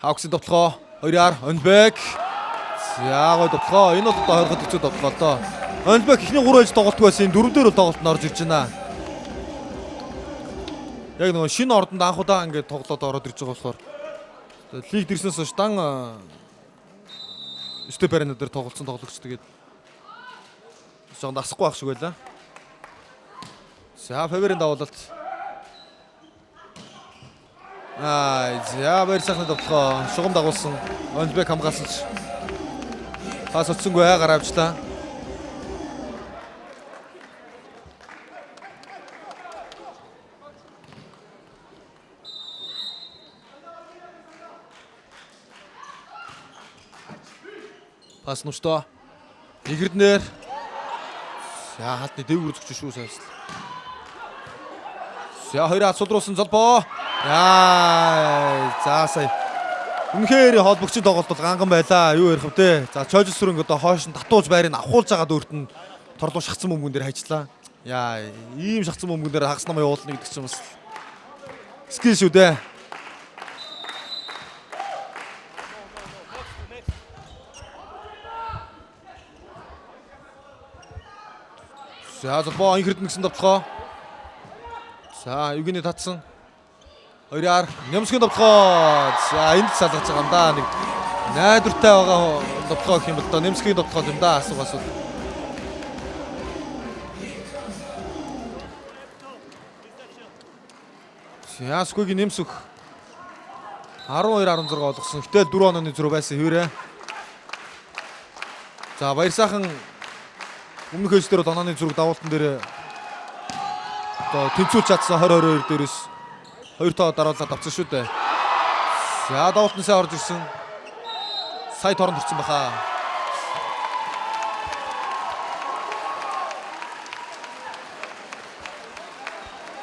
Хавксын довтлогоо 2-аар Онлбек. За гой довтлогоо. Энэ бол одоо хорхот хэцүү довтлогоо доо. Онлбек ихний 3 ээж тоглолт байсан. 4 дээр бол тоглолт нь орж ирж байна. Яг нөгөө шинэ ордонд анх удаа ингээд тоглоод ороод ирж байгаа болохоор лиг дэрснээс хойш дан Степарена дээр тоглолцсон тоглогч тэгээд жоохон дасахгүй байх шиг байлаа. За Фаверийн давуулалт. За баяр сайхны тоглоо шугам дагуулсан. Онлбек хамгаалсан ч пас өцсөнгөө гараа авчлаа. Пас нүстөө. Игэрднэр. За хаалтны дэвгэр зүгч шүү сайс. За хоёр асуулруулсан золбоо. За сая. Үнэхээр холбогчийн тоглолт бол ганган байлаа. Юу ярих вэ? За Чожил сүрэнг одоо хойш нь татуулж байрыг авахулж байгаа дөрөлт нь торлуу шахсан бөмбөгөн дээр хайчлаа. Ийм шахсан бөмбөгөн дээр хагас намаа явуулна гэдэг чинь бас скил шүү дээ. За золбоо инхэрдэн гэсэн тоглоо. За юугийн татсан. Хоёраар Нямсгийн тоглоо. За энд салгаж байгаа юм да. Нэг найдвартай байгаа тоглоо гэх юм бол Нямсгийн тоглоо юм да. Асуугаас. Яскогийн Нямсүх 12-16 олгосон. Гэтэл 4 онооны зөрүү байсан хэвээрээ. За баяр сайхан өмнөх хөлс дээр онооны зөрүүг давуултан дээр одоо тэнцүүлж чадсан 20-22 дээрээс 2 тоо дараалаад авсан шүү дээ. За давуултан сайн орж ирсэн. Сая торонд ирсэн баха.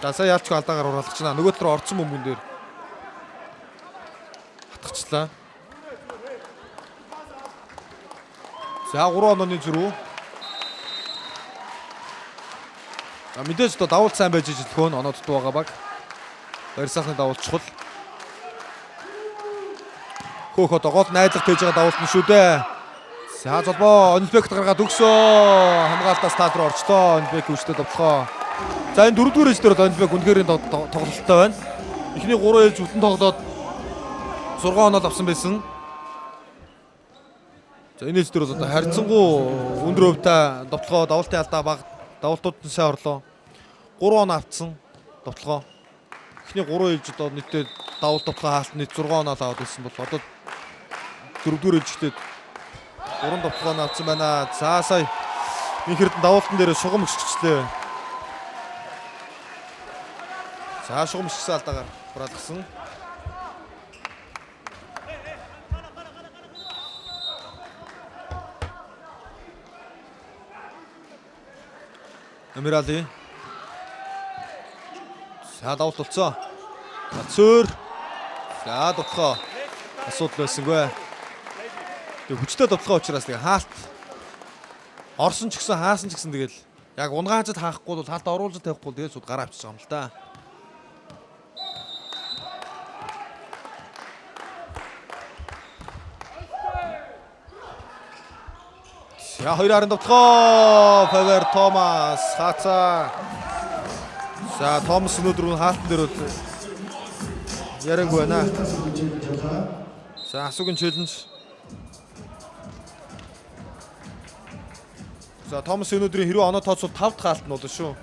За сая яалчгүй алдаагаар ураалгач наа. Нөгөө талаар орцсон бөмбөн дээр хатгачлаа. За 3 онооны зөрүү. Мэдээж одоо давуулт сайн байж ижил хөн оноо дутуу байгаа баг. Баяр сайхны давуулт чухал. Хөөх одоо гол найдлах тээж байгаа давуулт нь шүү дээ. За золбоо Онлбект гаргаад өгсөө. Хамгаалтаас таад руу орчлоо. Онлбек өвчтөд тоглоо. За энэ дөрөвдүгээр ээлж дээр Онлбек үнэхээр тоглолттой байна. Эхний 3 ээлж бүтэн тоглоод 6 оноо авсан байсан. За энэ ээлж дээр бол одоо харьцангуй өндөр хувьтай тоглоо давуултын алдаа баг. Давуултууд нь сайн орлоо. 3 оноо автсан тоглоо. Эхний 3 ээлж одоо нийтдээ давуулт тоглоо хаалт нийт 6 оноо аваад байсан бол одоо 4-р ээлжтэй 3 тоглоо авсан байна. За сая инхэрдэн давуултан дээр шугам өсчихлээ. За шугам өсгсөн алдаагаар хураалгасан. Амирали. За давуулт болцоо. Цөөр. За тоглоо. Асуудал байсангүй. Тэг хүчтэй тоглоо учраас тэг хаалт орсон ч гэсэн хаасан ч гэсэн тэгэл яг унгаажд хаахгүй бол хаалтаа оруулж тавихгүй тэгэл сууд гараа авчиж байгаа юм л да. За 2-аар тоглоо. Фавер Томас хацаа. За Томас өнөөдөр хаалтан дээр яриангүй байна. За асуугийн челленж. За Томас өнөөдрийн хэрвээ оноо тооцвол 5 дахь хаалт нь болно шүү.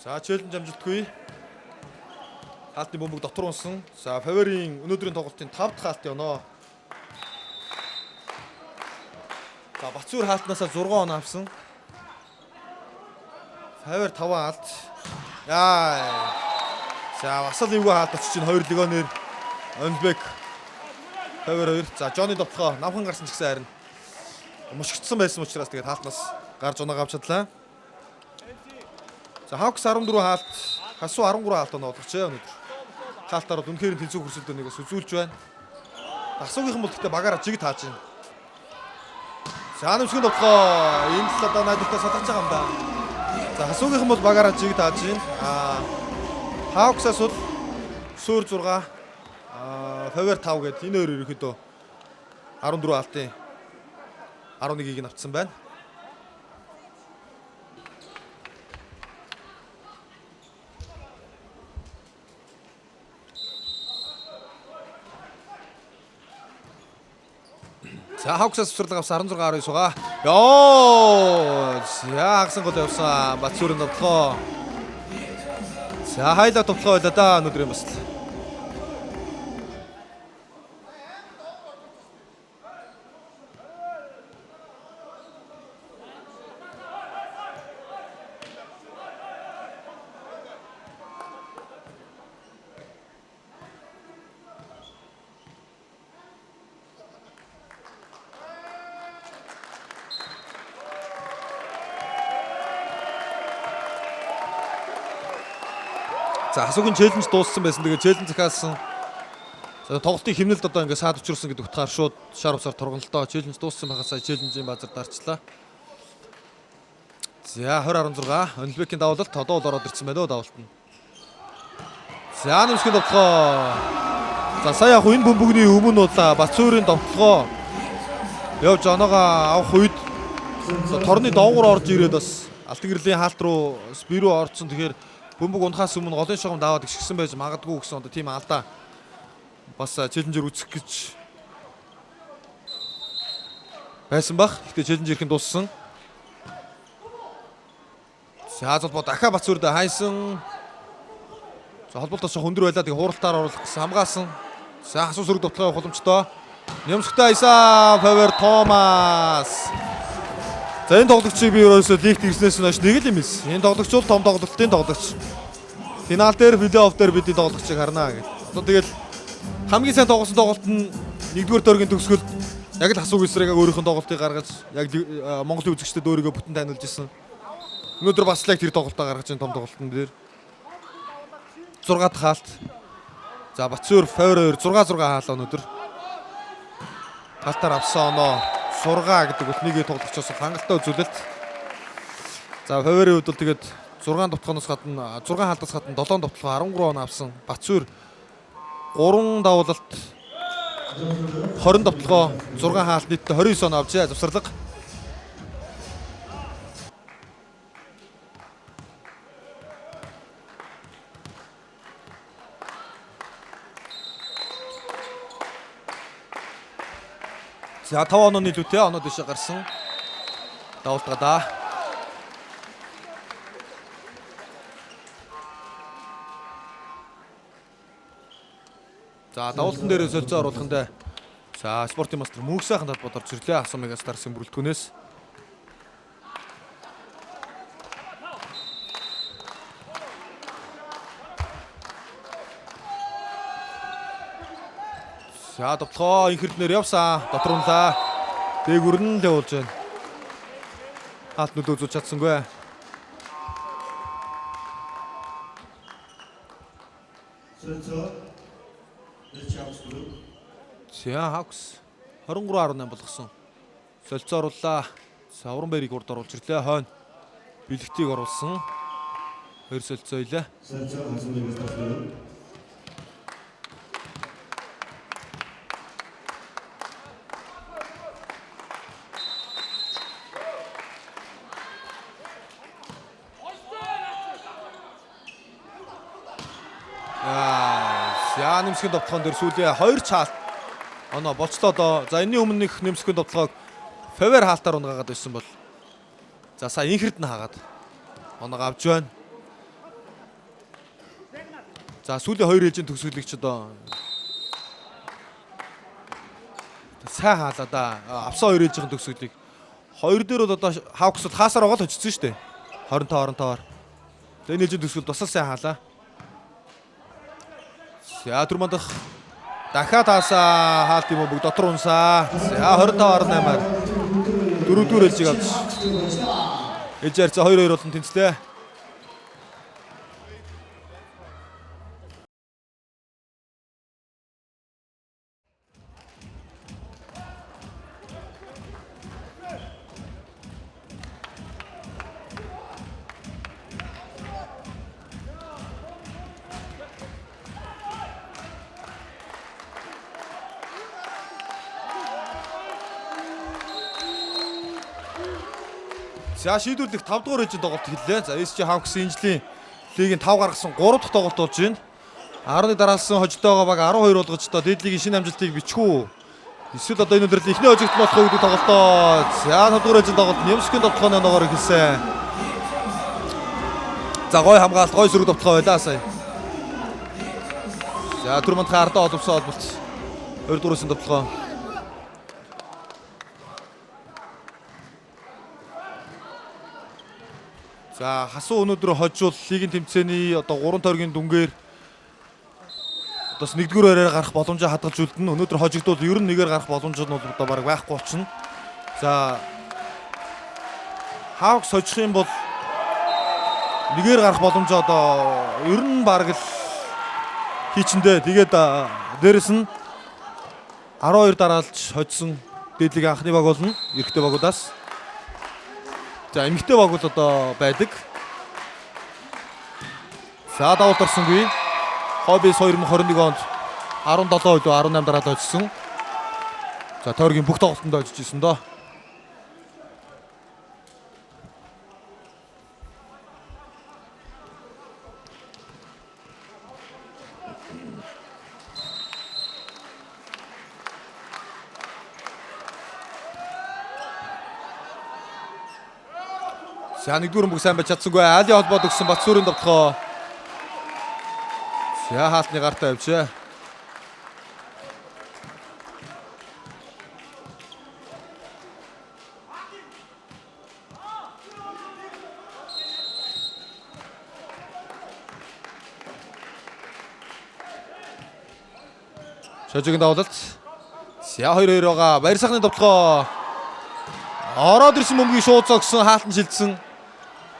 За челленж амжилтгүй. Хаалтны бөмбөг дотор унсан. За Фаверийн өнөөдрийн тоглолтын 5 дахь хаалт явнаа. За Бацуур хаалтнаас 6 оноо авсан. Фавер 5 хаалт. За бас л эвгүй хаалт очиж чинь 2 легонер Онлбек Фавер 2. За Жоны дотлоо намхан гарсан ч гэсэн харин мушигдсан байсан учраас тэгээд хаалтнаас гарч унааг авч чадлаа. За Хавкс 14 хаалт, Хасуу 13 хаалт оноо олгочихъя өнөөдөр. Хаалтаар бол үнэхээр тэнцүү хөрсөлдөө нэгээс үзүүлж байна. Асуугийнхан бол гэхдээ багаараа жиг тааж байна. За нэмсгийн тоглоо энэ л одоо найдвартай салгаж байгаа юм да. За хасуугийнхан бол багаараа жиг тааж байна. Hawks-аас бол суур 6 favor 5 гэдэг энэ хоёр ерөөхдөө 14 алтын 11-ийг нь авцсан байна. За Hawks-аас цэцэрлэг авсан 16-19 байгаа. Йоо! За хагсан гол явсан Батцуурын тоглоо. За хайлаа тоглоо байлаа да өнөөдрийн бас. За хасуугийн челленж дууссан байсан. Тэгээ челленж захиалсан. За тоглолтын хэмнэлд одоо ингээд саад учруулсан гэдэг утгаар шууд шар усаар торгонолтоо челленж дууссан байхасаа челленжийн базар дарчлаа. За 20-16 Онлбекийн давуулалт одоо бол ороод ирсэн байна давуулт нь. За нэмсгийн тоглоо. За сая яг энэ бөмбөгний өмнө бол Батцуурын тоглоо явж оноогоо авах үед торны доогуур орж ирээд бас алтан гэрлийн хаалт руу спирүү орцсон. Тэгэхээр бөмбөг унахаас өмнө голын шугам даваад гიშгсэн байж магадгүй гэсэн одоо тийм алдаа бас челленжер үүсгэх гэж байсан баг. Гэхдээ челленж ирэхэн дууссан. За холбоо дахиад Батцуурд хайсан. За холболтоос хөндөр байлаа. Тэгээ хууралтаар оруулах гэсэн хамгаалсан. За хасуу сөрөг довтлоо явах боломжтой. Нямсгтай Иса Favor Томас. За энэ тоглогчийг би ерөөсөө лигт ирснээс хойш нэг л юм эс. Энэ тоглогч бол том тоглолтын тоглогч. Финал дээр плей-офф дээр бидний тоглогчийг харнаа гэж. Одоо тэгэл хамгийн сайн тоглосон тоглолт нь 1-р дөргийн төгсгөл яг л хасууг эсрэг өөрийнхөө тоглолтыг гаргаж яг Монголын үзэгчдэд өөрийгөө бүтэн таниулж ирсэн. Өнөөдөр бас л тэр тоглолтоо гаргаж байгаа том тоглолтын дээр 6 дахь хаалт. За Батцуур Favor 6-6 хаалаа өнөөдөр. Хаалтаар авсан оноо сургаа гэдэг бол нэг тоглогчоос хангалттай үзүүлэлт. За Favor-ийн хувьд бол тэгээд 6 довтлооноос гадна 6 хаалтаас гадна 7 довтлоо 13 он авсан. Батцуур 3 давуулалт 20 довтлоо 6 хаалт нийтдээ 29 он авчээ завсарлага. За 5 онооны лүтээ оноо дэше гарсан. Давуултгаа. За давуултан дээр солилцоо оруулаханд за спортын мастер Мөнх сайхан талбайд орж ирлээ. Асуу Мегастарсын бүрэлдэхүүнээс. За тоглоо инхэрднэр явсан. Дотрунлаа. Дээгүр нь л явуулж байна. Хаалт нүд үзүүлж чадсангүй. За Hawks 23-18 болгосон. Солилцоо орууллаа. Савран баярыг урд оруулж ирлээ. Хойно бэлэгтийг оруулсан. 2 солилцоо илээ. За нэмсгийн довтлогон дээр сүүлийн 2 хаалт оноо болцлоо доо. За энэний өмнөх нэмсгийн довтлогог Favor хаалтаар унгаагаад байсан бол за сая инхэрд нь хаагаад оноог авч байна. За сүүлийн 2 ээлжийн төгсгөлөгч одоо сайн хаалаа да. Авсан 2 ээлжийн төгсгөлийг 2 дээр бол одоо Hawks хаасаар байгаа л очсон шүү дээ. 25-25-аар. За энэ ээлжийн төгсгөл бас сайн хаалаа. За түрмандах дахиад таасаа хаалт юм уу бүгд дотор унсаа. За 25-18-аар 4-р ээлжийг авч ээлж харьцаа 2-2 болон тэнцлээ. За шийдвэрлэх 5 дугаар ээлжийн тоглолт эхэллээ. За SC Hawks энэ жилийн лигийн 5 гаргасан 3 дахь тоглолт болж байна. 10-ны дараалсан хожтойгоо баг 12 болгож одоо дээдлигийн шинэ амжилтыг бичихүү. Эсвэл одоо энэ өдрийн эхний хожигдол болох уу гэдэг тоглолтоо. За 5 дугаар ээлжийн тоглолт Немскийн тоглооны оноогоор эхэлсэн. За гой хамгаалалт, гой сөрөг тоглоо байлаа сая. За Түрмэнтхэн ардаа олвсон холболт 2 дугаасын тоглоо. За хасуу өнөөдөр хожуул лигийн тэмцээний одоо 3 тойргийн дүнгээр бас 1-р байраар гарах боломжоо хадгалж үлдэн. Өнөөдөр хожигдвол ер нь нэгээр гарах боломж нь бол одоо баг байхгүй болчихно. За Hawks хожих юм бол нэгээр гарах боломжоо одоо ер нь баг л хийчэндээ. Тэгээд дээрэс нь 12 дараалж хоцсон дээдлиг анхны баг болно. Эрэгтэй багуудаас. За эмэгтэй баг бол одоо байдаг. За давалт орсонгүй. Хоббис 2021 онд 17 илүү 18 дараалал очсон. За тойргийн бүх тоглолтонд очиж исэн доо. За 1-р бүх сайн байж чадсангүй. Али холбоод өгсөн Батсүрийн тоглоо. За хаалтны гартаа авчээ. Шожигийн давалт. За 2-2 байгаа. Баяр сайхны тоглоо. Ороод ирсэн бөмбөгийг шууд зогсон, хаалтан шилжсэн.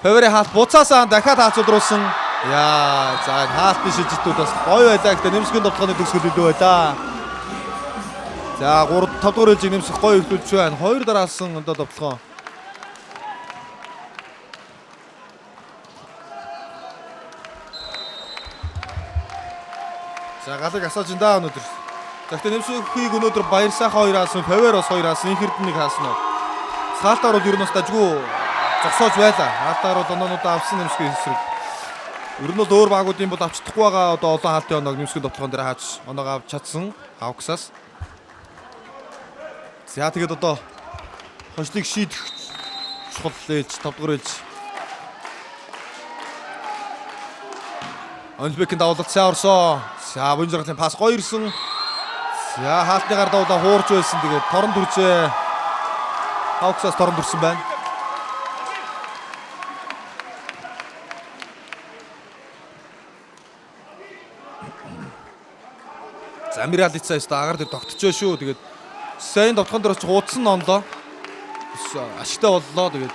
Фавори хаалт буцаасаа дахиад хаалт зодруулсан. Яа, за хаалтны шилжилтүүд бас гоё байлаа. Гэхдээ Немскийн тоглооны төгсгөл илүү байлаа. За 3-5 дугаар ээлжийг Немск гоё эхлүүлж байна. 2 дараалсан одоо тоглоо. За галыг асааж энэ даа өнөөдөр. Гэхдээ Немскийг өнөөдөр баяр сайхан 2 хаалсан, Фавор бас 2 хаалсан, их эрдэнэ 1 хаалсан нь. Хаалтаар бол ер нь бас дажгүй зогсоож байлаа. Хаалтаар бол оноонуудаа авсан Немскийн эсрэг. Ер нь бол өөр багуудын бол авчдахгүй байгаа одоо олон хаалтын оноог Немскийн тоглоом дээр хаач оноог авч чадсан Hawks-аас. За тэгээд одоо хожлыг шийдэх чухал ээлж 5 дугаар ээлж. Онлбекийн давуулт сайн орсон. За Бунжирлын пас гоё ирсэн. За хаалтны гар давуулаа хуурж байсан. Тэгээд торон дүржээ. Hawks-аас торон дүрсэн байна. За Миралица яста агаар дээр тогтчихоо шүү. Тэгээд сайн довтлогон дээр очиж хуудсан онлоо. Ашигтай боллоо. Тэгээд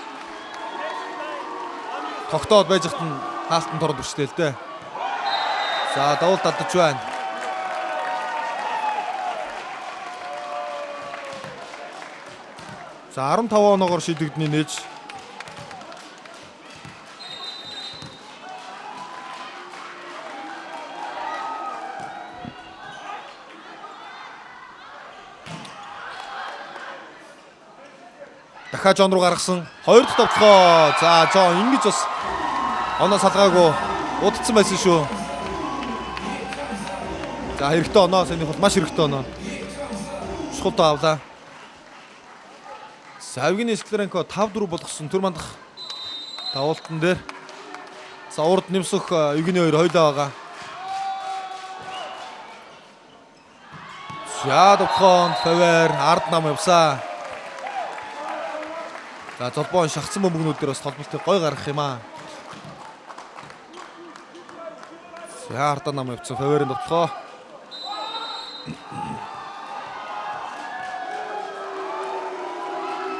тогтоод байж хат нь хаалтан торон дүрстэй л дээ. За давуулт алдаж байна. За 15 оноогоор шийдэгдний нээж. Дахиад Жон руу гаргасан 2 дахь тоглоо. За Жон ингэж бас оноо салгаагүй удацсан байсан шүү. За хэрэгтэй оноо санийх бол маш хэрэгтэй оноо. Шултаа авлаа. Авгийн Склеренко 5-4 болгосон Түрмандах давуултан дээр. За урд Немсөх Евгений 2 хойлоо байгаа. За тоглоом Фавор ард нам явсаа. За золбоон шахсан бөмбөгнүүд дээр бас толболтыг гой гаргах юм аа. За ард нам явсан Фаворын тоглоо.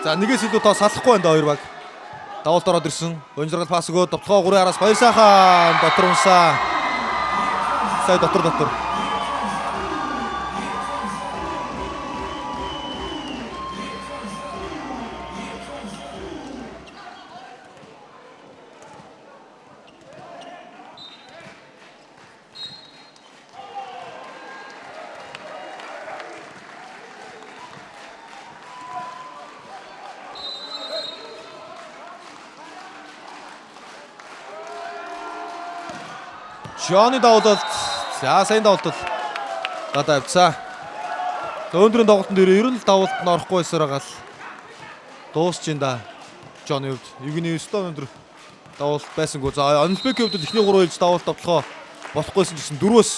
За нэгээс илүү тоо салахгүй байна да 2 баг. Давуулт ороод ирсэн. Бунжиргал пас өгөө тоглоо 3 араас баяр сайхан дотор унсаа. Сая дотор. Johnny давуулалт. За сайн давуулт. Одоо авцаа. Өндрийн тоглолтын дээр ер нь давуулт нь орохгүй байсаар байгаа л дуусч ин да. Johnny хувьд Евгений өстөө өндөр давуулт байсангүй. За Онлбекийн хувьд эхний 3 ээлж давуулт тоглохоо болохгүйсэн гэсэн 4-өөс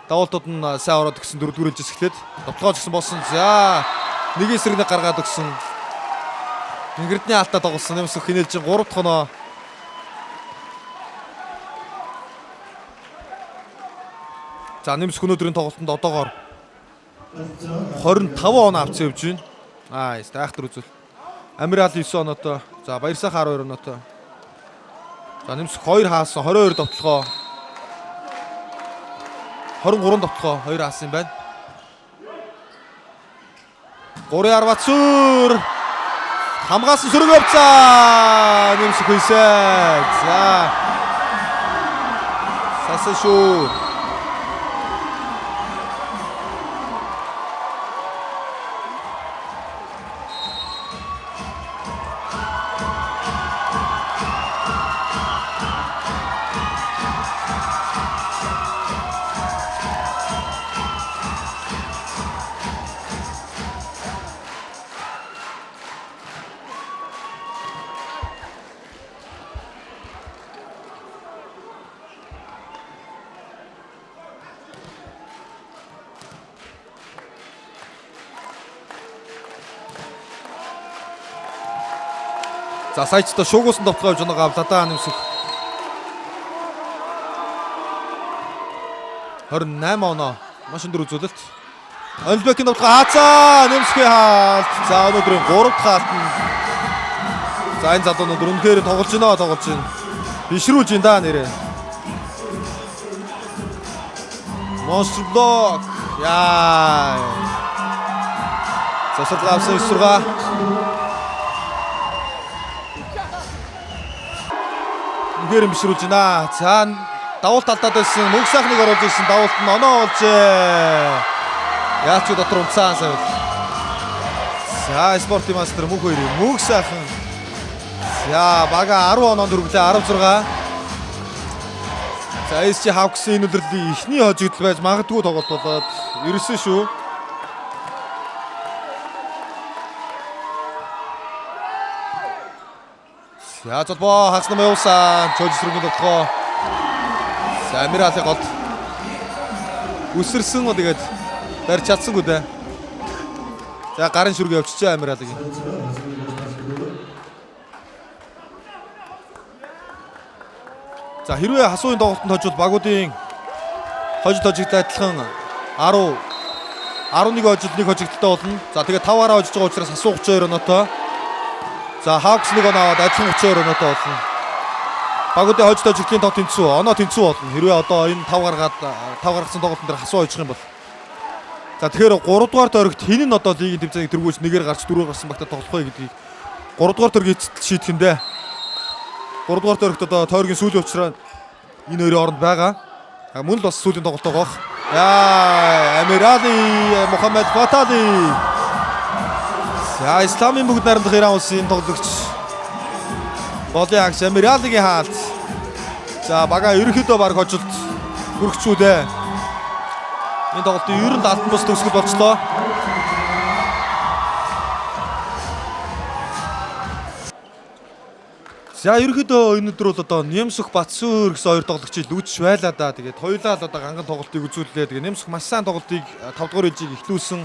давуултууд нь сайн ороод гисэн 4-р ээлжээс эхлээд тоглохоо гэсэн болсон. За нэг эсрэг нэг гаргаад өгсөн. Ингэрдний алтаа тоглосон Нэмсүх хинээлж 3 дахь оноо. За Нэмсүх өнөөдрийн тоглолтод одоогоор 25 оноо авсан явж байна. Яста айхтар үзүүл. Амирал 9 оноотой. За Баярсайхан 12 оноотой. За Нэмсүх 2 хаасан 22 довтлогоо. 23 довтлогоо 2 хаасан юм байна. 3 Арбацүр хамгаалсан сөрөг явцаа Нэмсүх хийсэн. За сасан шүү. За саяцтай шуугуулсан довтлоо явж байгаа Владаа Нэмсүх 28 оноо маш өндөр үзүүлэлт. Онлбекийн довтлоо хаацаа Нэмсүхийн хаалт. За өнөөдрийн 3 дахь хаалт нь. За энэ залуу өнөөдөр үнэхээр тоглож байна. Бишрүүлж ин да нэрээ. Monster block. Яа. Засал гавсан эсрэг. Гэрэн бишрүүлж байна. За давуулт алдаад байсан. Мөнх сайхныг оруулж ирсэн давуулт нь оноо олжээ. Яач дотор унцаан сая. За спортын мастер мөнх хоёрын мөнх сайхан. За бага 10 оноонд хүргэлээ 16. За SC Hawks-ийн өнөөдрийн эхний хожигдол байж магадгүй тоглолт болоод ирсэн шүү. За золбоо хагас нам явуулсан. Чойжсргийн довтлогоо. За Амиралын гол үсэрсэн гоо тэгээд барь чадсангүй дээ. За гарын шүрэг явчихжээ Амиралын. За хэрвээ хасууын тоглолтод хожвол багуудын хожигдолтой адилхан 10 11 хожил нэг хожигдолтой болно. За тэгээд 5-аараа хожиж байгаа учраас хасуу 32 оноотой. За Hawks нэг оноо аваад адилхан 32 оноотой болно. Багуудын хожигдол жиглийн тоо тэнцүү, оноо тэнцүү болно. Хэрвээ одоо энэ 5 гаргасан тоглолтын дээр хасуу хожих юм бол. За тэгэхээр 3 дугаар тойрогт хин нь одоо лигийн тэмцээнийг тэргүүлж нэгээр гарч 4 гарсан багтаа тоглох вэ гэдгийг 3 дугаар тойрогт шийдэхэндээ 3 дугаар тойрогт одоо тойргийн сүүлийн учраас энэ хоёрын оронд байгаа. Мөн л бас сүүлийн тоглолт байгаа. Яа, Амирали, Мухаммед Фатали. За Исламын бүгд найрамдах Иран улсын тоглогч Болын агш Амиралигийн хаалт. За бага ерөнхийдөө баг хожолд хүрхчүүдээ. Энэ тоглолтын ер нь алтан бус төгсгөл болчлоо. За ерөнхийдөө өнөөдөр бол одоо Нэмсүх Батсүр гэсэн хоёр тоглогчийг лүүж байлаа да. Тэгээд хоёулаа л одоо ганган тоглолтыг үзүүллээ. Тэгээд Нэмсүх маш сайн тоглолтыг 5 дугаар ээлжийг эхлүүлсэн.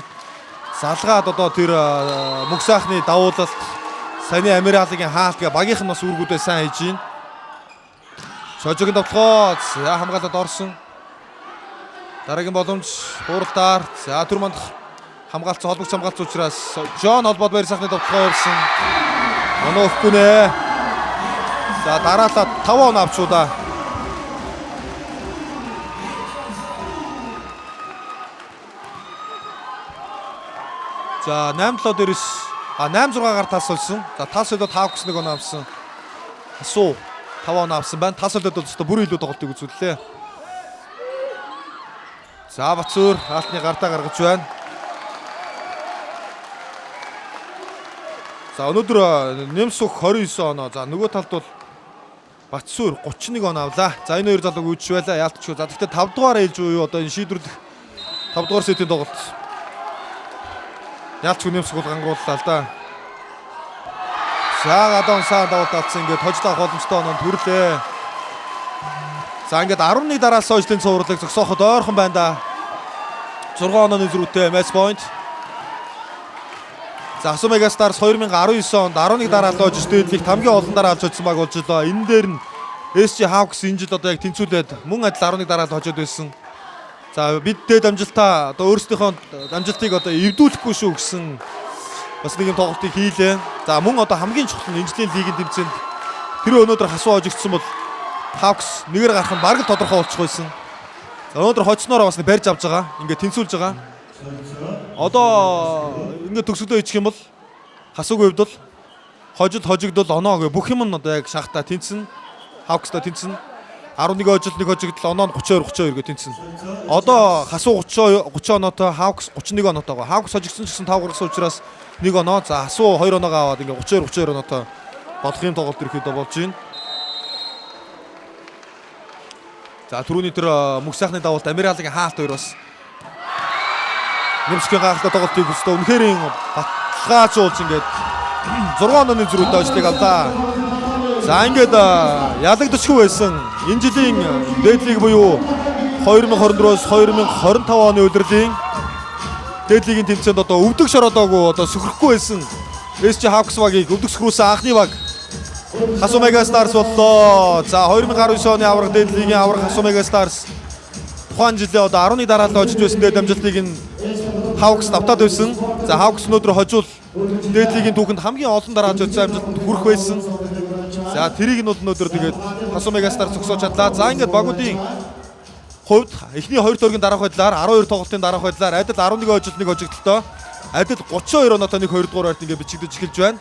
Салгаад одоо тэр мөнх сайхны давуулалт саяны Амиралигийн хаалт гэ багийнх нь бас үүргүүдээ сайн хийж байна. Шожигийн довтлогоо за хамгаалаад орсон. Дараагийн боломж хууралтаар за түр мандах хамгаалцсан холбогч хамгаалц учраас Жон холбоод Баярсайхны довтлогоо явуулсан. Оноо өгөхгүй нэ. За дараалал 5 оноо авчулаа. За 8-7 дээрс 8-6 гар тас олсон. За тас олоод Hawks нэг оноо авсан. Асуу 5 оноо авсан байна. Тас олоод өстө бүр илүү тоглолтыг үзүүллээ. За Батсүр хаалтны гартаа гаргаж байна. За өнөөдөр Нэмсүх 29 оноо. За нөгөө талд бол Батсуур 31 он авлаа. За энэ хоёр залууг үүдч байлаа. Яалтчгүй. За тэгтээ 5 дугаар ээлж буюу одоо энэ шийдвэрлэх 5 дугаар сетийн тоглолт. Яалтчгүй нэмсгүүл гангрууллаа л да. За гадаан саа давалт татсан ингээд хожлох боломжтой оноо төрлөө. За ингээд 11 дараас хойшлын цувралыг зогсооход ойрхон байна да. 6 онооны зөрүүтэй матч point. За Асуу Мегастарс 2019 онд 11 дараа л ожиж дээдлийг хамгийн олон дараа авч очсон баг болж байгаа. Энэ дээр нь SC Hawks энэ жил одоо яг тэнцүүлээд мөн адил 11 дараа л хожоод байсан. За бид дээд амжилтаа одоо өөрсдийнхөө амжилтыг одоо эвдүүлэхгүй шүү гэсэн бас нэг юм тоглолтыг хийлээ. За мөн одоо хамгийн чухал нь энэ жилийн лигийн тэмцээнд тэр өнөөдөр хасуу хожигдсан бол Hawks нэгээр гарах нь бараг л тодорхой болчих байсан. За өнөөдөр хоцноороо бас барьж авч байгаа. Ингээд тэнцүүлж байгаа. Одоо ингээд төгсгөлөө ичих юм бол хасуугийн хувьд бол хожигдол оноо гэ бүх юм нь одоо яг шахта тэнцэн. Hawks-та тэнцэн. 11 хожил 1 хожигдол оноо нь 32 гэ тэнцэн. Одоо хасуу 30 оноотой Hawks 31 оноотойгоо. Hawks хожигдсон ч гэсэн 5 гаргасан учраас 1 оноо. За хасуу 2 оноогоо аваад ингээд 32 оноотой болох юм тоглолт ирэхэд болж байна. За түрүүний тэр мөх сайхны давалт Амиралагийн хаалт хоёр бас Нэмсгийн гахалтай тоглолтыг өстөө үнэхээр баталгаажуулж ингээд 6 онооны зөрүүтэй ажлыг авлаа. За ингээд ялагдчихгүй байсан энэ жилийн дээдлиг буюу 2024-өөс 2025 оны улирлын дээдлийн тэмцээнд одоо өвдөг шороодоогүй одоо сөхрөхгүй байсан SC Hawks багийг өвдөг сөхрүүлсэн анхны баг Асуу Мегастарс боллоо. За 2019 оны аврах дээдлийн аврах Асуу Мегастарс тухайн жилээ одоо 11 дараа л очиж байсан дээд амжилтыг нь Hawks давтаад байсан. За Hawks өнөөдөр хожуул дээдлигийн түүхэнд хамгийн олон дараа очсон амжилтанд хүрэх байсан. За тэрийг нь бол өнөөдөр тэгээд Асуу Мегастарс зогсоож чадлаа. За ингээд багуудын хувьд эхний 2 төргийн дараах байдлаар 12 тоглолтын дараах байдлаар адил 11 хожил 1 хожигдолтой адил 32 оноотой нэг 2 дугаар байрт ингээд бичигдэж эхэлж байна.